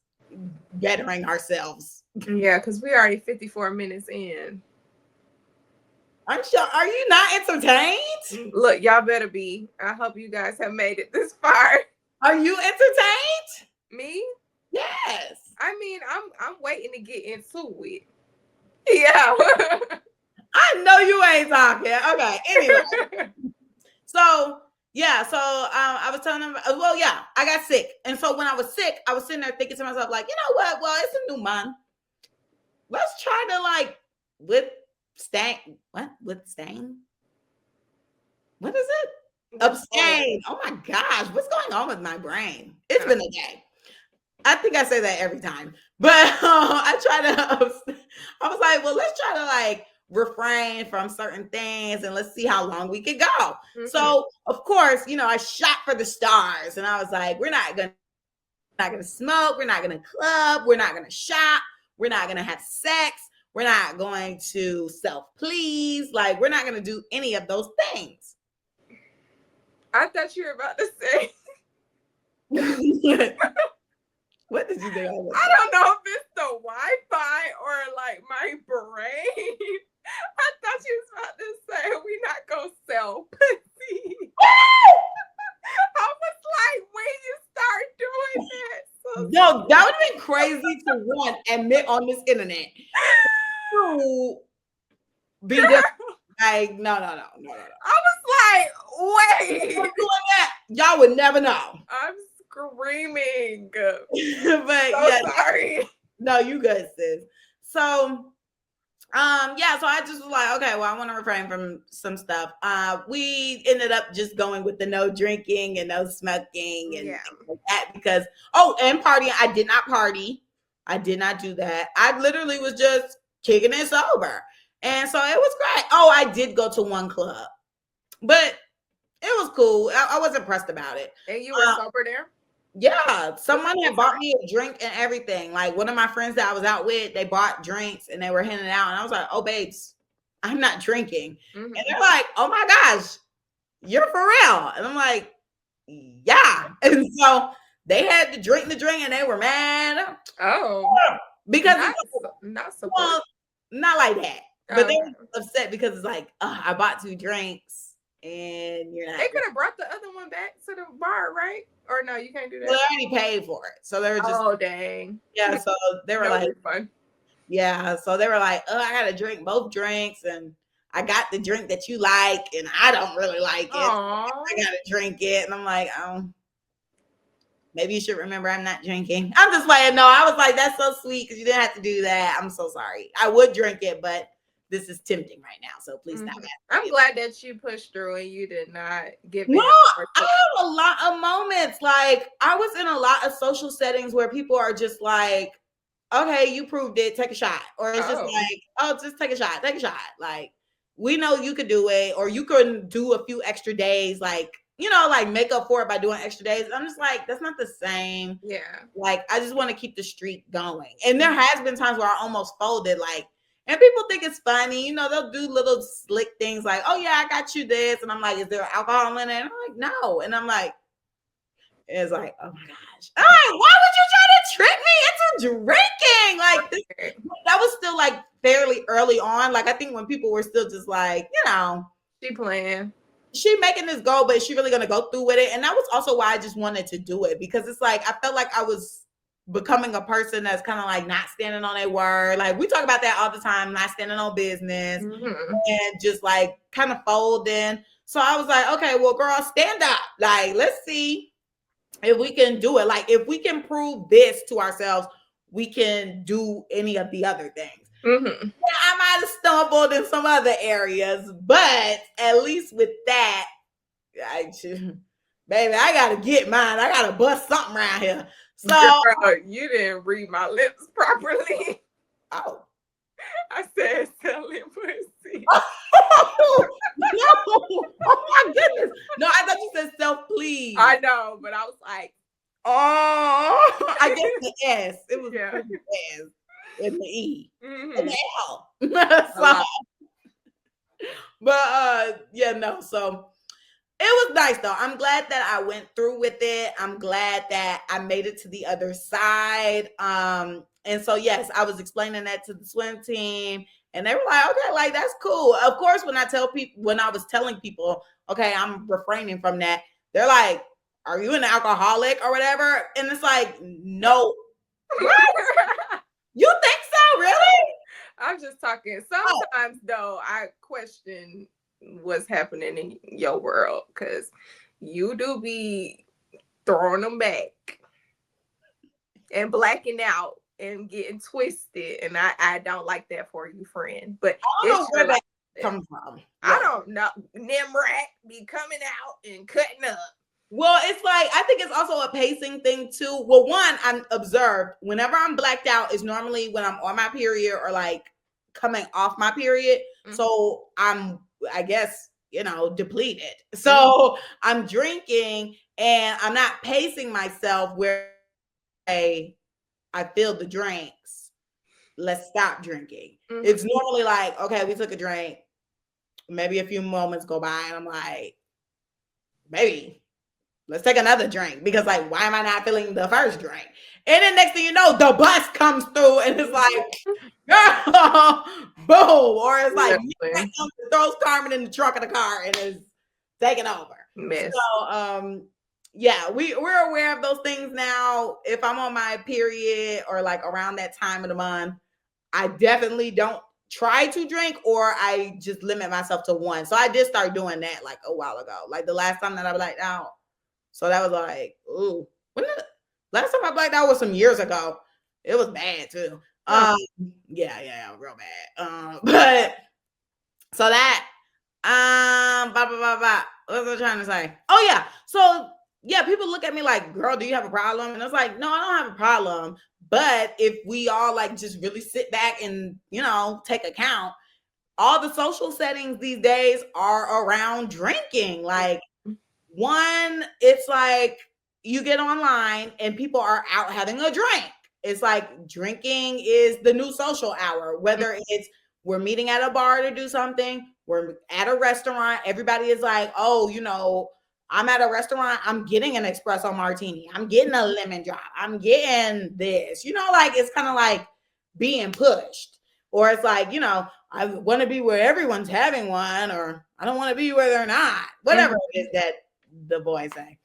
bettering ourselves. Yeah, because we're already 54 minutes in. I'm sure. Are you not entertained? Look, y'all better be. I hope you guys have made it this far. Are you entertained? Me? Yes. I mean, I'm waiting to get into it. Yeah. I know you ain't talking. Okay. Anyway. So yeah, so I was telling them, well, yeah, I got sick. And so when I was sick, I was sitting there thinking to myself, like, you know what? Well, it's a new month. Let's try to like withstand. What is it? Abstain. Oh my gosh, what's going on with my brain? It's been a day. I think I say that every time. But I was like, well, let's try to like refrain from certain things and let's see how long we could go. Mm-hmm. So of course, you know, I shot for the stars and I was like, we're not gonna smoke, we're not gonna club, we're not gonna shop, we're not gonna have sex, we're not going to self-please, like we're not gonna do any of those things. I thought you were about to say what did you think? I don't know if it's the Wi-Fi or like my brain. I thought you was about to say we not gonna sell pussy. I was like, when you start doing that. So no, that would have been crazy to one admit on this internet. To be just like, no. I was like, wait. Y'all would never know. I'm screaming. But so yeah, sorry. No, you good, sis. So yeah, so I just was like, okay, well, I want to refrain from some stuff. We ended up just going with the no drinking and no smoking and like that because and partying. I did not party. I did not do that. I literally was just kicking it sober. And so it was great. Oh, I did go to one club, but it was cool. I wasn't pressed about it. And you were sober there? Yeah, someone had bought me a drink and everything. Like one of my friends that I was out with, they bought drinks and they were handing out. And I was like, oh, babes, I'm not drinking. Mm-hmm. And they're like, oh my gosh, you're for real. And I'm like, yeah. And so they had to drink the drink and they were mad. Oh. Because not like that. But they were upset because it's like, I bought 2 drinks. And you're not. They could have brought the other one back to the bar, right? Or no, you can't do that. Well, they already paid for it, so they were just. Oh dang! Yeah, so they were like, fun. Yeah, so they were like, oh, I gotta drink both drinks, and I got the drink that you like, and I don't really like it. I gotta drink it, and I'm like, oh, maybe you should remember I'm not drinking. I'm just like, no, I was like, that's so sweet because you didn't have to do that. I'm so sorry. I would drink it, but this is tempting right now, so please stop it. I'm glad that you pushed through and you did not give No, I have a lot of moments. Like I was in a lot of social settings where people are just like, okay, you proved it, take a shot. Or it's just like, oh, just take a shot. Like, we know you could do it, or you could do a few extra days, like, you know, like make up for it by doing extra days. I'm just like, that's not the same. Yeah. Like, I just want to keep the streak going. And there has been times where I almost folded, like, and people think it's funny, you know, they'll do little slick things like, oh yeah, I got you this. And I'm like, is there alcohol in it? And I'm like, no. And I'm like, it's like, oh my gosh. All right, why would you try to trick me into drinking? Like that was still like fairly early on. Like I think when people were still just like, you know, she playing. She making this goal, but is she really gonna go through with it? And that was also why I just wanted to do it, because it's like I felt like I was becoming a person that's kind of like not standing on their word. Like we talk about that all the time, not standing on business and just like kind of folding. So I was like, okay, well, girl, stand up. Like, let's see if we can do it. Like, if we can prove this to ourselves, we can do any of the other things. Yeah, I might have stumbled in some other areas, but at least with that, baby, I gotta get mine. I gotta bust something around here. So girl, you didn't read my lips properly. Oh, I said selling pussy. No, oh my goodness. No, I thought you said self-please. I know, but I was like, oh, I guess the S. It was the S and the E and the L. So, but yeah, no. So it was nice though. I'm glad that I went through with it. I'm glad that I made it to the other side. And so yes, I was explaining that to the swim team, and they were like, okay, like that's cool. Of course, when I was telling people, okay, I'm refraining from that, they're like, are you an alcoholic or whatever? And it's like, no. You think so? Really? I'm just talking. Sometimes though, I question what's happening in your world, because you do be throwing them back and blacking out and getting twisted, and I don't like that for you, friend. But I don't know where that comes from. I don't know. Nimrat be coming out and cutting up. Well, it's like, I think it's also a pacing thing too. Well, one, I'm observed whenever I'm blacked out is normally when I'm on my period or like coming off my period. Mm-hmm. So I'm, I guess, depleted. So I'm drinking and I'm not pacing myself where I feel the drinks. Let's stop drinking. Mm-hmm. It's normally like, okay, we took a drink. Maybe a few moments go by and I'm like, baby, let's take another drink, because like, why am I not feeling the first drink? And then next thing you know, the bus comes through and it's like, girl, boom. Or it's like, throws Carmen in the trunk of the car and is taking over. Miss. So, yeah, we're aware of those things now. If I'm on my period or like around that time of the month, I definitely don't try to drink, or I just limit myself to one. So I did start doing that like a while ago. Like the last time that I blacked out. So that was like, ooh. Last time I blacked out was some years ago. It was bad too. Yeah, real bad. But so that what was I trying to say? Oh yeah. So yeah, people look at me like, girl, do you have a problem? And I was like, no, I don't have a problem. But if we all like just really sit back and, take account, all the social settings these days are around drinking. Like, one, it's like you get online and people are out having a drink. It's like drinking is the new social hour, whether it's we're meeting at a bar to do something, we're at a restaurant, everybody is like, oh, I'm at a restaurant, I'm getting an espresso martini, I'm getting a lemon drop, I'm getting this, like it's kind of like being pushed. Or it's like, I want to be where everyone's having one, or I don't want to be where they're not, whatever it is that the boys say.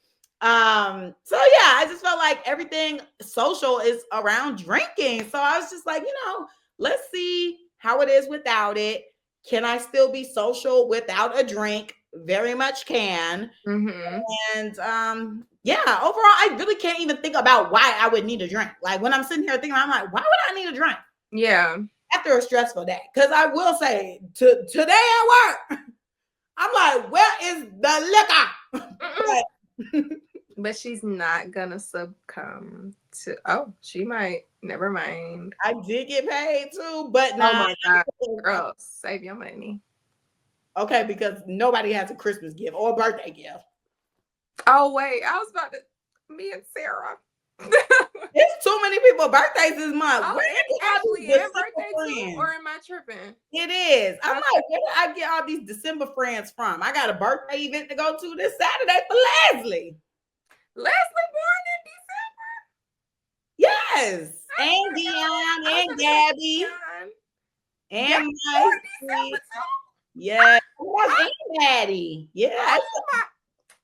So yeah, I just felt like everything social is around drinking. So I was just like, let's see how it is without it. Can I still be social without a drink? Very much can. Mm-hmm. And yeah, overall, I really can't even think about why I would need a drink. Like when I'm sitting here thinking, I'm like, why would I need a drink? Yeah. After a stressful day. Because I will say, today at work, I'm like, where is the liquor? But she's not gonna succumb to. She might. Never mind. I did get paid too, but no. Oh my God, girl, save your money. Okay, because nobody has a Christmas gift or a birthday gift. Oh wait, I was about to. Me and Sarah. There's too many people birthdays this month. Oh, it's actually your birthday too, or am I tripping? It is. I'm like, where did I get all these December friends from? I got a birthday event to go to this Saturday for Leslie. Leslie born in December? Yes. And Dion and Gabby. And Mike. Yeah. And Maddie. Yeah.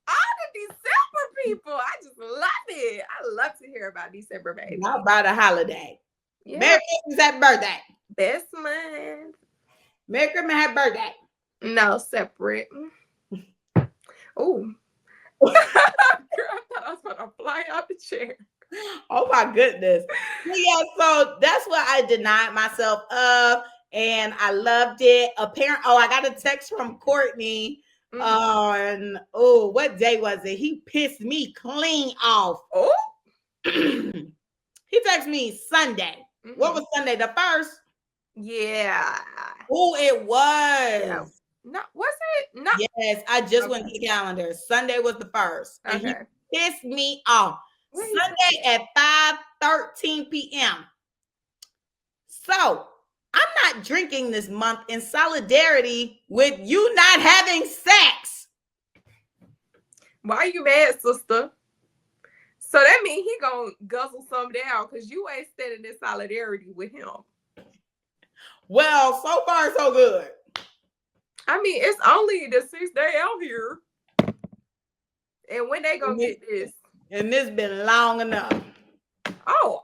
All the December people. I just love it. I love to hear about December, baby. Not about a holiday. Yeah. Merry Christmas, happy birthday. Best month. Merry Christmas, happy birthday. No, separate. Oh. Girl, I thought I was going to fly out the chair. Oh my goodness. Yeah, so that's what I denied myself of, and I loved it. I got a text from Courtney on what day was it? He pissed me clean off. Oh. He texted me Sunday. Mm-hmm. What was Sunday? The 1st? Yeah. Oh, it was. Yeah. No, was it? No. Yes, I just went to the calendar. Sunday was the 1st. And he pissed me off. Sunday at 5:13 p.m. So I'm not drinking this month in solidarity with you not having sex. Why you mad, sister? So that means he gonna guzzle some down because you ain't standing in solidarity with him. Well, so far so good. I mean, it's only the 6th day out here. And when they gonna get this? And this been long enough. Oh,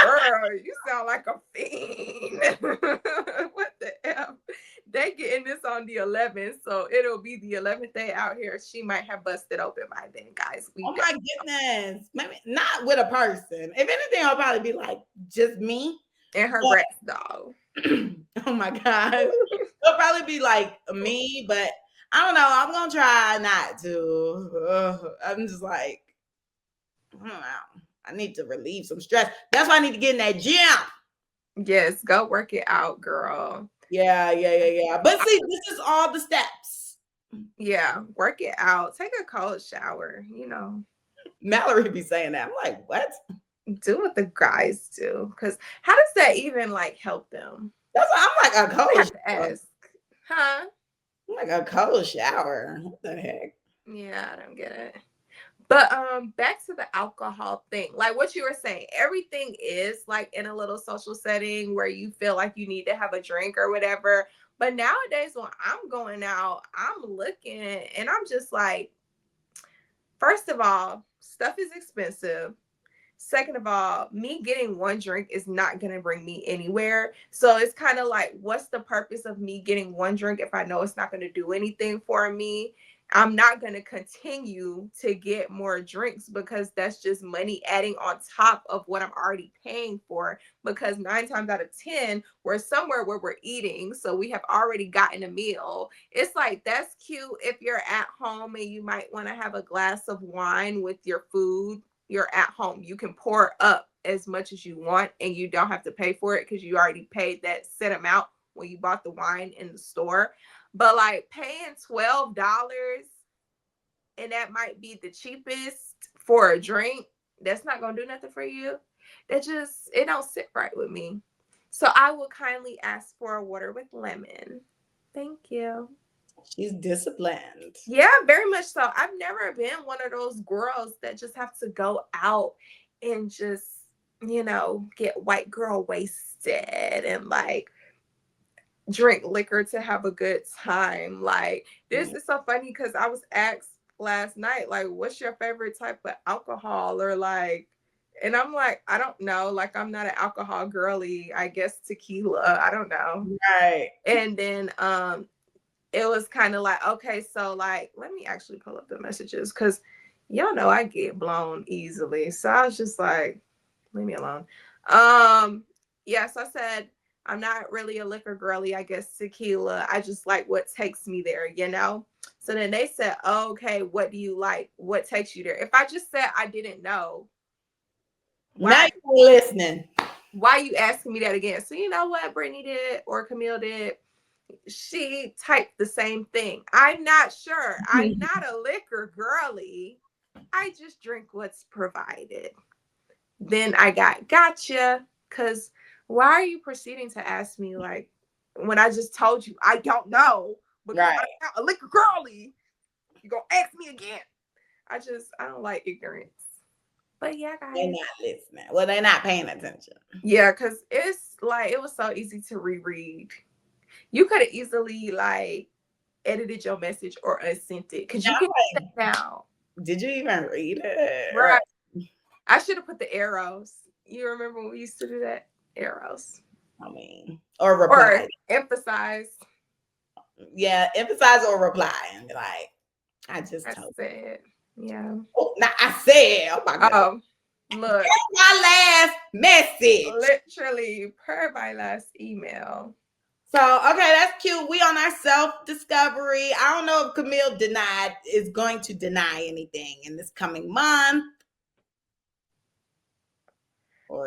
girl, you sound like a fiend. What the F? They getting this on the 11th, so it'll be the 11th day out here. She might have busted open by then, guys. Oh my goodness. Maybe not with a person. If anything, I'll probably be like, just me. And her breast dog. Oh my God. It'll probably be like me, but I don't know. I'm going to try not to. I'm just like, I don't know. I need to relieve some stress. That's why I need to get in that gym. Yes, go work it out, girl. Yeah. But see, this is all the steps. Yeah, work it out. Take a cold shower, you know. Mallory be saying that. I'm like, what? Do what the guys do. Because how does that even like help them? That's why I'm like a cold shower. Ask. Huh? I'm like a cold shower. What the heck? Yeah, I don't get it. But back to the alcohol thing. Like what you were saying, everything is like in a little social setting where you feel like you need to have a drink or whatever. But nowadays when I'm going out, I'm looking and I'm just like, first of all, stuff is expensive. Second of all, me getting one drink is not going to bring me anywhere. So it's kind of like, what's the purpose of me getting one drink if I know it's not going to do anything for me? I'm not going to continue to get more drinks because that's just money adding on top of what I'm already paying for. Because 9 times out of 10, we're somewhere where we're eating. So we have already gotten a meal. It's like, that's cute if you're at home and you might want to have a glass of wine with your food. You're at home. You can pour up as much as you want and you don't have to pay for it because you already paid that set amount when you bought the wine in the store. But like paying $12 and that might be the cheapest for a drink, that's not gonna do nothing for you. It don't sit right with me. So I will kindly ask for a water with lemon. Thank you. She's disciplined. Yeah, very much so. I've never been one of those girls that just have to go out and just, get white girl wasted and like drink liquor to have a good time. Like, this is so funny because I was asked last night, like, what's your favorite type of alcohol? Or like, and I'm like, I don't know. Like, I'm not an alcohol girly. I guess tequila. I don't know. Right. And then it was kind of like, okay, so like, let me actually pull up the messages because y'all know I get blown easily. So I was just like, leave me alone. Yes, I said, I'm not really a liquor girly. I guess tequila. I just like what takes me there, So then they said, oh, okay, what do you like? What takes you there? If I just said I didn't know, now you're listening. Why are you asking me that again? So you know what Brittany did or Camille did? She typed the same thing. I'm not sure. I'm not a liquor girly. I just drink what's provided. Then I gotcha. Because why are you proceeding to ask me like when I just told you I don't know because I'm not a liquor girly? You gonna ask me again? I don't like ignorance. But yeah, guys. They're not listening. Well, they're not paying attention. Yeah, because it's like it was so easy to reread. You could have easily like edited your message or unsent it because you can do that now. Did you even read it? Right. I should have put the arrows. You remember when we used to do that? Arrows. I mean, or reply. Or emphasize. Yeah, emphasize or reply. And be like, I said. Yeah. Oh, now I said, oh my God. Look. That's my last message. Literally, per my last email. So, okay, that's cute. We on our self-discovery. I don't know if Camille is going to deny anything in this coming month.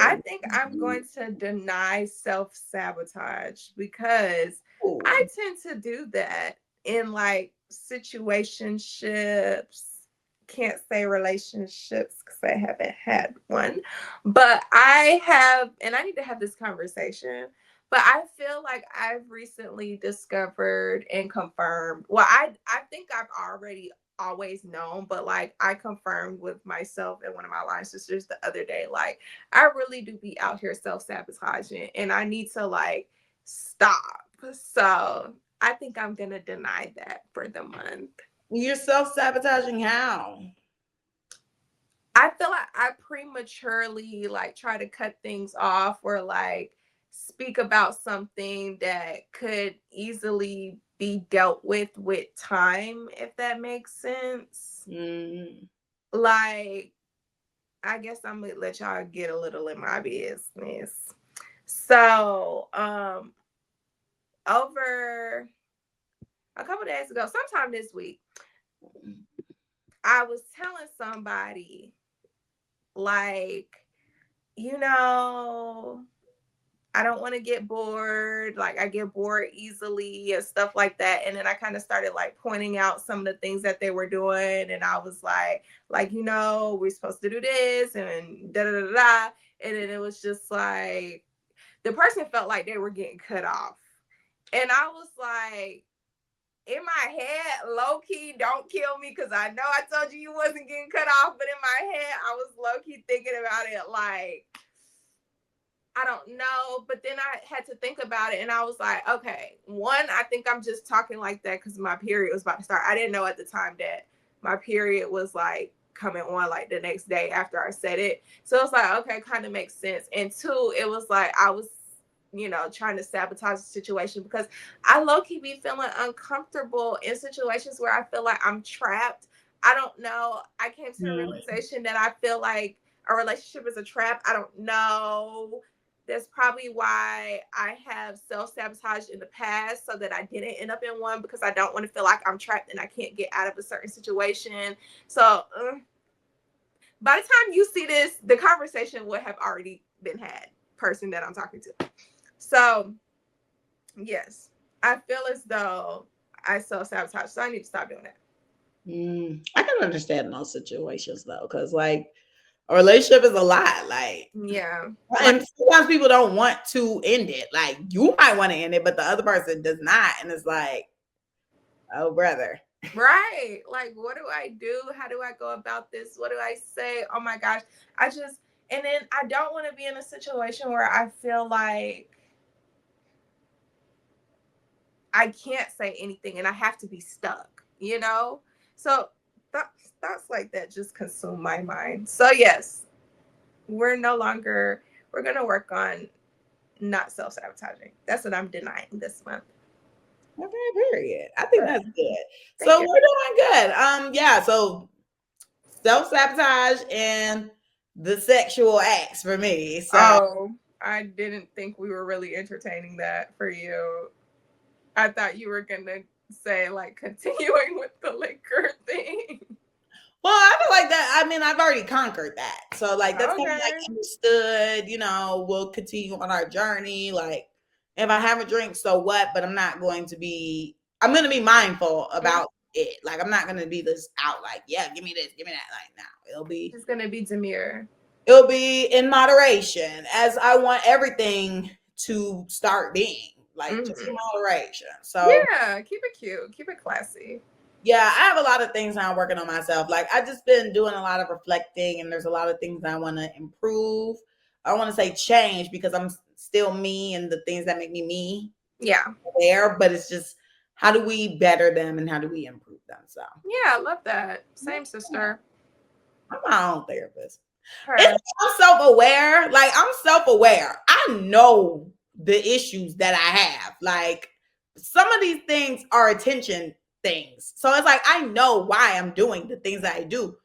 I think I'm going to deny self-sabotage because I tend to do that in like situationships. Can't say relationships because I haven't had one, but I have, and I need to have this conversation. But I feel like I've recently discovered and confirmed. Well, I think I've already always known, but like I confirmed with myself and one of my line sisters the other day, like I really do be out here self-sabotaging and I need to like stop. So I think I'm gonna deny that for the month. You're self-sabotaging how? I feel like I prematurely like try to cut things off or like speak about something that could easily be dealt with time, if that makes sense. Like, I guess I'm gonna let y'all get a little in my business. So, over a couple days ago, sometime this week, I was telling somebody, like, you know, I don't want to get bored. Like I get bored easily and stuff like that. And then I kind of started like pointing out some of the things that they were doing. And I was like, you know, we're supposed to do this and da da da da. And then it was just like the person felt like they were getting cut off. And I was like, in my head, low key, don't kill me because I know I told you wasn't getting cut off. But in my head, I was low key thinking about it like, I don't know, but then I had to think about it and I was like, okay, one, I think I'm just talking like that because my period was about to start. I didn't know at the time that my period was like coming on like the next day after I said it. So it was like, okay, kind of makes sense. And two, it was like I was, you know, trying to sabotage the situation because I low-key be feeling uncomfortable in situations where I feel like I'm trapped. I don't know. I came to the realization that I feel like a relationship is a trap. I don't know. That's probably why I have self-sabotaged in the past so that I didn't end up in one because I don't want to feel like I'm trapped and I can't get out of a certain situation. So by the time you see this, the conversation would have already been had, person that I'm talking to. So yes, I feel as though I self-sabotage. So I need to stop doing that. I can understand in those situations though, because like a relationship is a lot. Like, yeah. And sometimes people don't want to end it. Like you might want to end it, but the other person does not. And it's like, oh brother. Right. Like, what do I do? How do I go about this? What do I say? Oh my gosh. And then I don't want to be in a situation where I feel like I can't say anything and I have to be stuck, you know? So thoughts like that just consume my mind. So yes, we're going to work on not self-sabotaging. That's what I'm denying this month. Okay, period. I think that's good. Thank So you. we're doing good. Yeah, so self-sabotage and the sexual acts for me. So I didn't think we were really entertaining that for you. I thought you were gonna say like continuing with the liquor thing. Well, I feel like that. I mean, I've already conquered that. So like that's kind of like Okay. understood, you know, we'll continue on our journey. Like if I have a drink, so what? But I'm gonna be mindful about it. Like I'm not gonna be this out like, yeah, give me this, give me that. Like now It's gonna be demure. It'll be in moderation, as I want everything to start being. Like just in moderation. So yeah, keep it cute, keep it classy. yeah, I have a lot of things I'm working on myself. Like I just been doing a lot of reflecting and there's a lot of things I want to improve. I don't want to say change because I'm still me and the things that make me Yeah. there, but it's just how do we better them and how do we improve them? So yeah, I love that. Same sister. I'm my own therapist. I'm self-aware. Like I'm self-aware. I know the issues that I have. Like some of these things are attention things. So it's like I know why I'm doing the things that I do.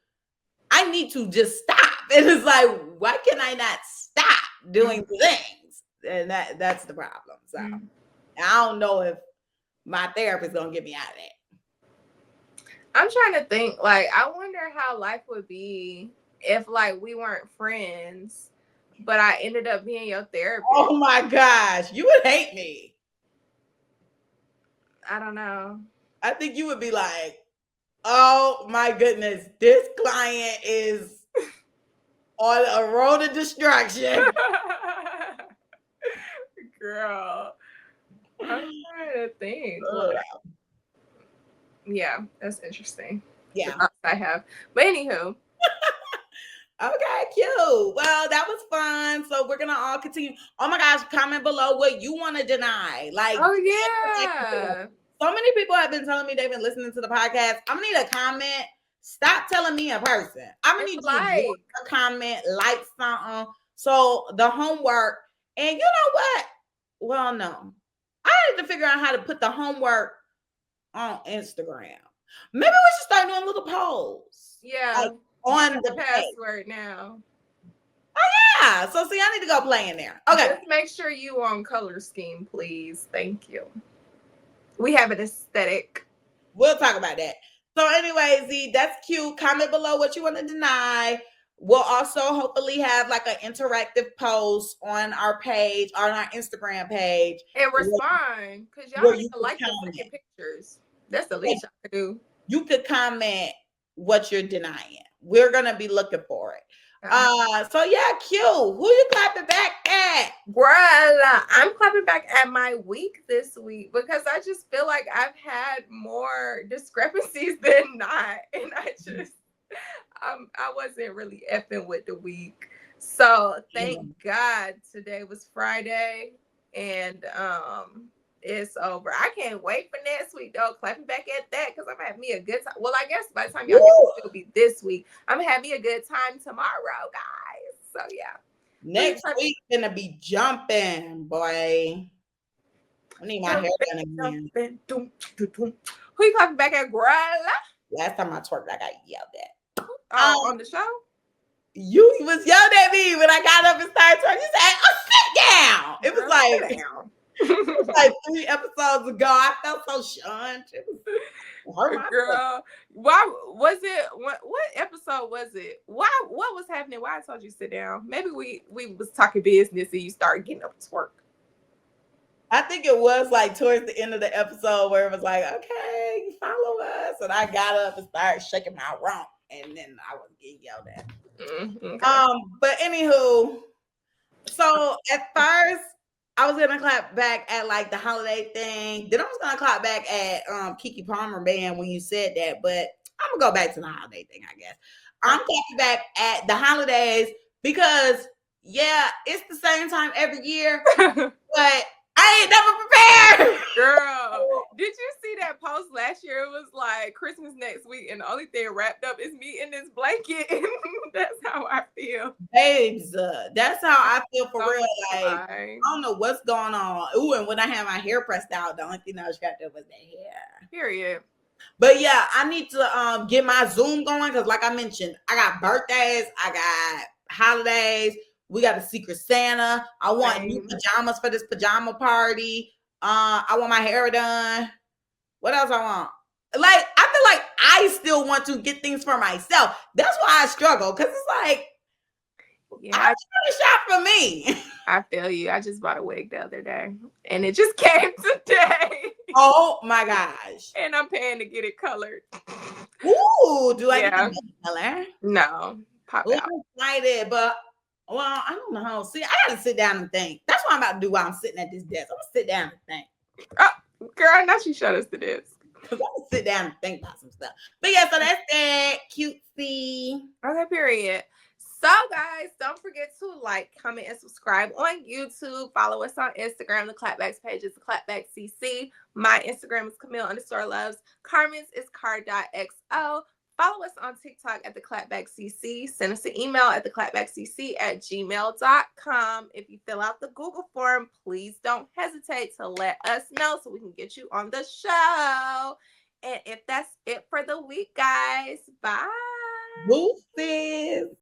I need to just stop. And it's like, why can I not stop doing the things? And that's the problem. So I don't know if my therapist is gonna get me out of that. I'm trying to think, like, I wonder how life would be if like we weren't friends, but I ended up being your therapist. Oh my gosh, you would hate me. I don't know. I think you would be like, oh my goodness, this client is on a road of destruction. Girl, I'm trying to think. Yeah, that's interesting. Yeah. The thoughts I have. But anywho. Okay, cute. Well, that was fun. So we're gonna all continue. Oh my gosh, comment below what you want to deny. Like, oh yeah. So many people have been telling me they've been listening to the podcast. I'm gonna need a comment. Stop telling me a person. I'm gonna need you to comment, like something. So the homework, and you know what? Well, no. I need to figure out how to put the homework on Instagram. Maybe we should start doing little polls. Yeah. Like, on the password now. Oh yeah. So see, I need to go play in there. Okay. Just make sure you on color scheme, please. Thank you. We have an aesthetic. We'll talk about that. So anyway, Z, that's cute. Comment below what you want to deny. We'll also hopefully have like an interactive post on our page, on our Instagram page. And respond, because y'all need to like the freaking pictures. That's the least I could do. You could comment what you're denying. We're going to be looking for it. So yeah, cute. Who you clapping back at? Well, I'm clapping back at my week this week because I just feel like I've had more discrepancies than not. And I wasn't really effing with the week. So thank God today was Friday and it's over. I can't wait for next week though. Clapping back at that because I'm having me a good time. Well, I guess by the time y'all get this, it'll be this week. I'm gonna have me a good time tomorrow, guys. So yeah. Next week gonna be jumping, boy. I need my hair done again. Who you clapping back at, girl? Last time I twerked, I got yelled at. On the show? You was yelled at me when I got up and started twerking. You said, "Oh, sit down." It was like. It was like 3 episodes ago. I felt so shunned. Girl, why was it? What episode was it? What was happening? Why I told you sit down? Maybe we was talking business and you started getting up to work. I think it was like towards the end of the episode where it was like, okay, follow us, and I got up and started shaking my rump, and then I was getting yelled at. Okay. But anywho, so at first. I was gonna clap back at like the holiday thing. Then I was gonna clap back at Kiki Palmer band when you said that, but I'm gonna go back to the holiday thing, I guess. I'm clapping back at the holidays because yeah, it's the same time every year, but I ain't never prepared. Girl, did you see that post last year? It was like Christmas next week, and the only thing wrapped up is me in this blanket. That's how I feel. Babes, that's how I feel for real. Like, I don't know what's going on. Ooh, and when I had my hair pressed out, the only thing I was wrapped up was the hair. Period. But yeah, I need to get my Zoom going because like I mentioned, I got birthdays, I got holidays. We got a Secret Santa. I want new pajamas for this pajama party. I want my hair done. What else I want? Like, I feel like I still want to get things for myself. That's why I struggle. Because it's like, yeah, I just want to shop for me. I feel you. I just bought a wig the other day. And it just came today. Oh, my gosh. And I'm paying to get it colored. Ooh, do I get the color? No. Pop out. I'm excited, but... Well, I don't know. See, I gotta sit down and think. That's what I'm about to do while I'm sitting at this desk. I'm gonna sit down and think. Oh, girl, now she shut us to this. Because I'm gonna sit down and think about some stuff. But yeah, so that's that. Cutesy. Okay, period. So, guys, don't forget to like, comment, and subscribe on YouTube. Follow us on Instagram. The Clapback's page is theclapbackcc. My Instagram is Camille_loves. Carmen's is car.xo. Follow us on TikTok at theclapbackcc. Send us an email at theclapbackcc@gmail.com. If you fill out the Google form, please don't hesitate to let us know so we can get you on the show. And if that's it for the week, guys, bye. Deuces.